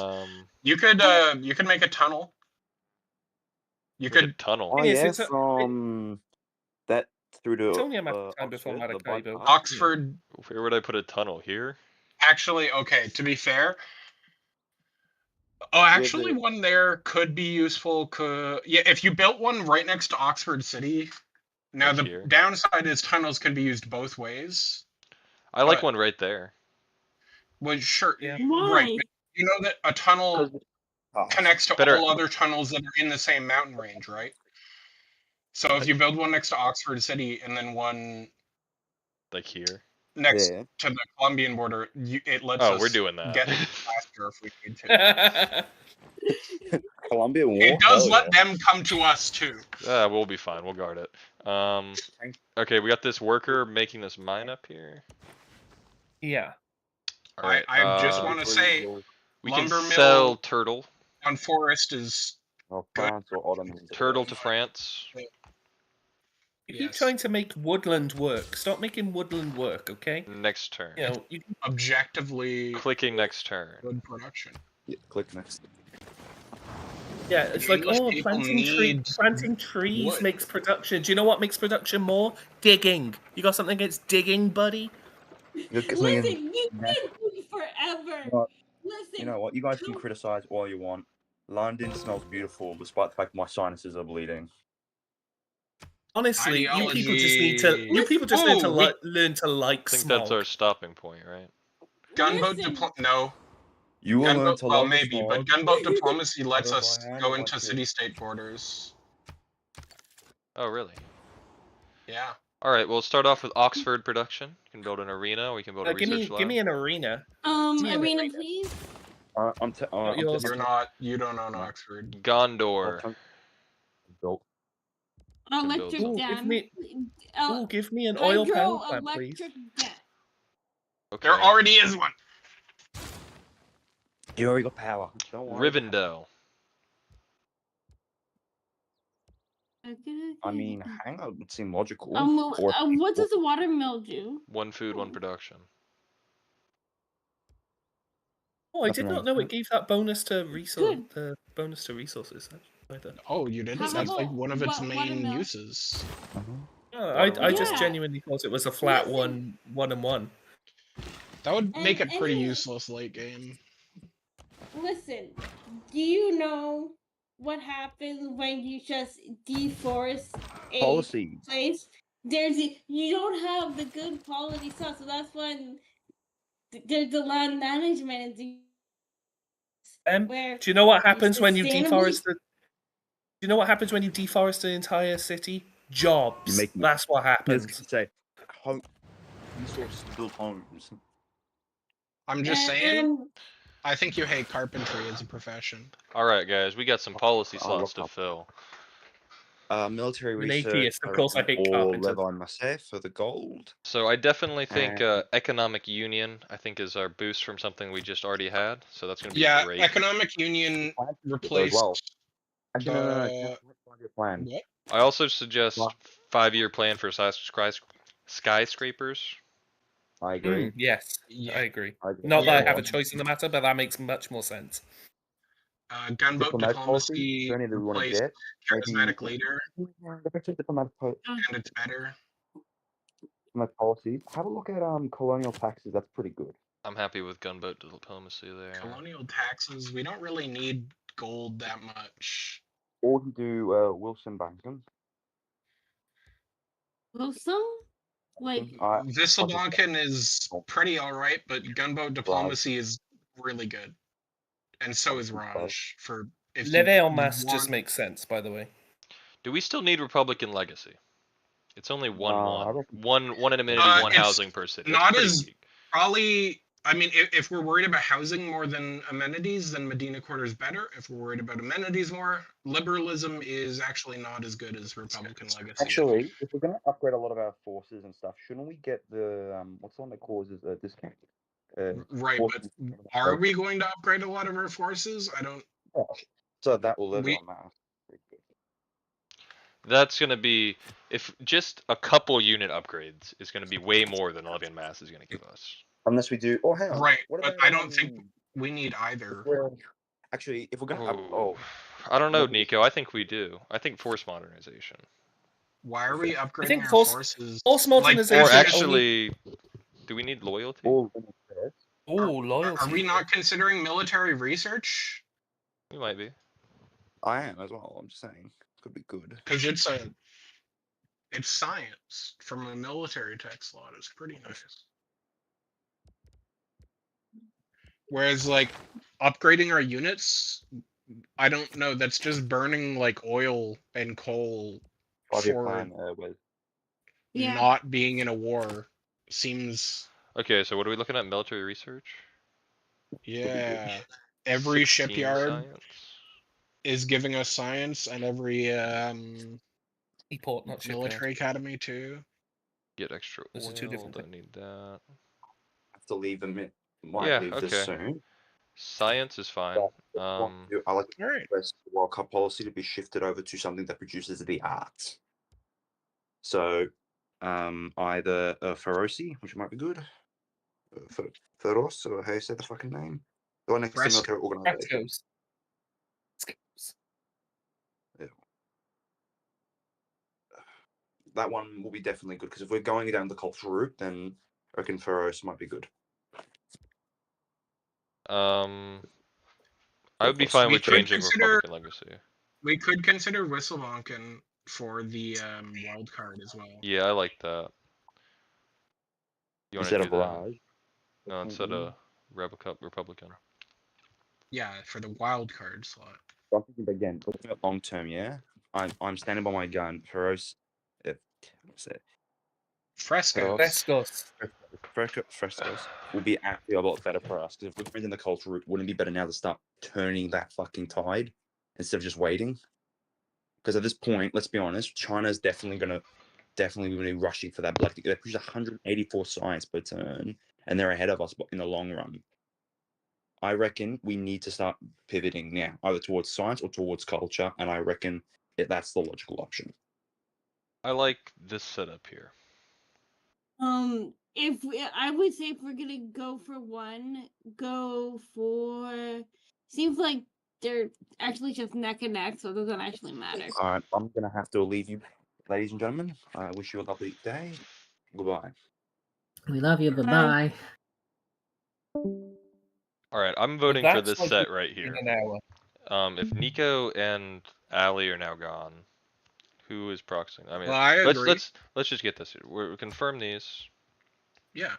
You could make a tunnel. You Make a could... tunnel. Oh Thing is, yeah, it's a- from that through to It's only a matter of time before Oxford, the Maracaibo. bypass. Oxford... Where would I put a tunnel? Here? Actually, okay, to be fair... Oh, actually, one there could be useful. Yeah, if you built one right next to Oxford City. Now, Like the here? downside is tunnels can be used both ways. I like But- one right there. Well, sure, Yeah. Why? right. But you know that a tunnel connects to Better- all other tunnels that are in the same mountain range, right? So if you build one next to Oxford City and then one Like here. next Yeah. to the Colombian border, it lets Oh, us we're doing that. get faster if we need to. Columbia War. It does Hell let yeah. them come to us too. We'll be fine. We'll guard it. Okay, we got this worker making this mine up here. Yeah. All right. I just want to say we can lumber sell mill turtle. on Forest is Oh, France or Ottoman. Turtle to France. You keep Yes. trying to make woodland work. Stop making woodland work, okay? Next turn. You know, you objectively Clicking next turn. good production. Yeah, click next. yeah, it's The like, English oh, people planting need trees wood. makes production. Do you know what makes production more? Digging. You got something against digging, buddy? Listen, you can do forever. What? Listen. You know what? You guys can criticize all you want. London smells beautiful, despite the fact my sinuses are bleeding. Honestly, you people just need Ideology. to Ooh, we- learn to like I think smog. that's our stopping point, right? Gunboat Listen. no. You will learn Gunboat, to well, love the maybe, but smog. gunboat diplomacy lets Whether us by hand go or by into ship. city-state borders. Oh, really? Yeah. All right. We'll start off with Oxford production. You can build an arena. Or we can build a give research me lab. an arena. me an Arena, arena. please. I'm yours. You don't own No. Oxford. Gondor. Built. Electric build- dam. Give me an oil power Hydro plant, please. electric dam. Okay. There already is one. You already got power. Don't worry. Rivendell. I mean, hang on, it seemed logical. What does the watermill do? One food, one production. Oh, I Nothing did wrong not with know that. it gave that bonus to resource. Good. The bonus to resources. Either. Oh, you didn't? How That's like about one of its main watermill? uses. Oh, I just Yeah. genuinely thought it was a flat Listen. one and one. That would make it pretty anyway, useless late game. Listen, do you know what happens when you just deforest a Policies. place? You don't have the good quality stuff, so that's when there's the land management. Where Do you know what happens when you sustainably- deforest the? Do you know what happens when you deforest the entire city? Jobs. Make- That's what I was happens. gonna say, home resources to build homes. I'm just saying, and I think you hate carpentry as a profession. All right, guys. We got some policy I slots to love fill. Military I'm an research. atheist, of course I hate or carpenters. Levi Massey for the gold. So I definitely think And- economic union. I think is our boost from something we just already had. So that's gonna be Yeah, great. economic union As replaced. well. Actually, no. Uh, Five-year plan. What? I also suggest Well- 5-year plan for skyscrapers. I agree. Yes, Yeah. I agree. I agree. Not that I Yeah. have a choice in the matter, but that makes much more sense. Gunboat Diplomatic policy. diplomacy Journey that we want to replaced get. charismatic leader, Diplomatic and it's better. policy. Have a look at colonial taxes. That's pretty good. I'm happy with gunboat diplomacy there. Colonial taxes. We don't really need gold that much. Or you do Wilson Banking. Wilson, like Visselbanken is pretty alright, but gunboat diplomacy is really good. And so is Raj. For if Leve you en masse just want- makes sense, by the way. Do we still need Republican legacy? It's only one I reckon- one in amenity, one it's housing per city. That's not pretty as- weak. probably. I mean, if we're worried about housing more than amenities, then Medina Quarter is better. If we're worried about amenities more, liberalism is actually not as good as Republican legacy. Actually, if we're gonna upgrade a lot of our forces and stuff, shouldn't we get the what's the one that causes a discount? Right, but forces- are we going to upgrade a lot of our forces? I don't. So that will live We- on mass. That's gonna be if just a couple unit upgrades is gonna be way more than Levy and Mass is gonna give us. Unless we do. Oh, hang on. Right, What but about, I don't think we need either. Actually, if we're gonna Oh, I don't know, Nico. I think we do. I think force modernization. Why are we upgrading think our force- forces? force Like, modernization- Or Is it actually, do we need loyalty? all Oh, loyalty. are we not considering military research? We might be. I am as well. I'm just saying, could be good. Because it's science from a military tech slot. It's pretty nice. Whereas like upgrading our units, I don't know. That's just burning like oil and coal 5-year for plan, Wes. Yeah. not being in a war. Seems Okay, so what are we looking at? Military research? yeah. Every 16 shipyard science? is giving us science, and every Seaport, not shipyard. military academy too. Get extra Those oil, are two different don't need that. I have to leave them. Might Yeah, leave this okay. soon. Science is fine. But I like All right. the World Cup policy to be shifted over to something that produces the arts. So, either Feroci, which might be good, Feroz, or how you say the fucking name? The one next to Fresco. military organization. Frescoes. Yeah. That one will be definitely good because if we're going down the cultural route, then I reckon Feroz might be good. I would be fine We with could changing consider- Republican legacy. We could consider Whistlebanken for the wild card as well. Yeah, I like that. You want to Instead do of that? Raj. No, instead of Republican. Yeah, for the wild card slot. I'm thinking again, looking at long term, yeah. I'm standing by my gun. Feroz, what's it? Fresco. Frescoes. Frescoes will be actually a lot better for us because if we're going in the cultural route, wouldn't it be better now to start turning that fucking tide instead of just waiting? Because at this point, let's be honest, China's definitely going to be rushing for that. Like they produce 184 science per turn, and they're ahead of us in the long run. I reckon we need to start pivoting now, either towards science or towards culture, and I reckon that's the logical option. I like this setup here. I would say if we're gonna go for one, go for. Seems like they're actually just neck and neck, so it doesn't actually matter. All right, I'm gonna have to leave you, ladies and gentlemen. I wish you a lovely day. Goodbye. We love you. Bye bye. All right, I'm voting for that's this like set right In here. an hour. If Nico and Ali are now gone, who is proxying? I mean, Well, I agree. let's just get this. We'll confirm these. Yeah.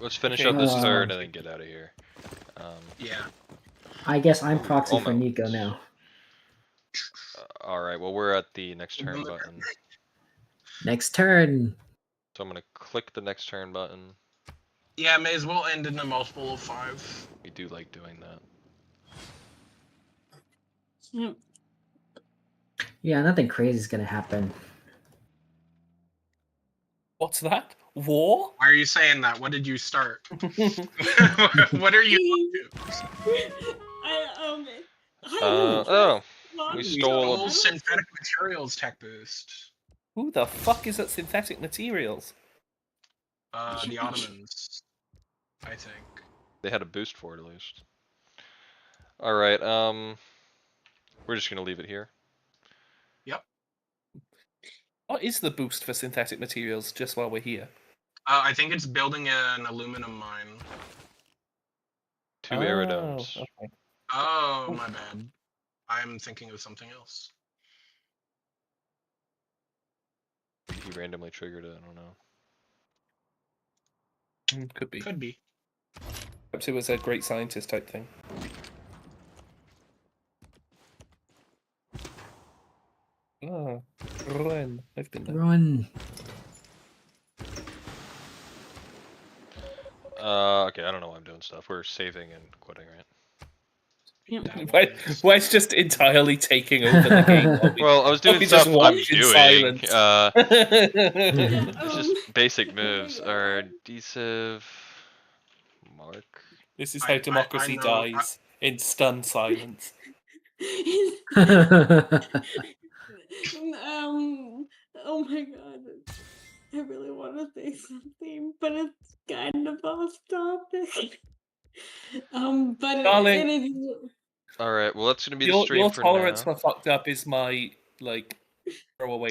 Let's finish Okay. up this turn and then get out of here. Yeah. I guess I'm proxy for almost. Nico now. All right. Well, we're at the next turn button. Next turn. So I'm gonna click the next turn button. Yeah, may as well end in a multiple of 5. We do like doing that. Yep. Yeah, nothing crazy is gonna happen. What's that? War? Why are you saying that? What did you start? What are you We We stole stole synthetic materials tech boost. Who the fuck is at synthetic materials? The Ottomans, I think. They had a boost for it at least. All right. We're just gonna leave it here. What is the boost for synthetic materials just while we're here? I think it's building an aluminum mine. 2 aerodomes. Okay. Oh, my bad. I'm thinking of something else. He randomly triggered it. I don't know. Could be. Could be. Perhaps it was a great scientist type thing. Ah, run. I've been there. Run. Okay, I don't know why I'm doing stuff. We're saving and quitting, right? Why's just entirely taking over the game? Well, I was doing we stuff just I'm watch in doing. silence. It's just basic moves. Or adhesive. Mark. This is how democracy know. dies in stunned silence. Oh my god. I really want to say something, but it's kind of off topic. But Darling. it is. All right. Well, that's gonna be the Your stream for tolerance now. for fucked up is my like throwaway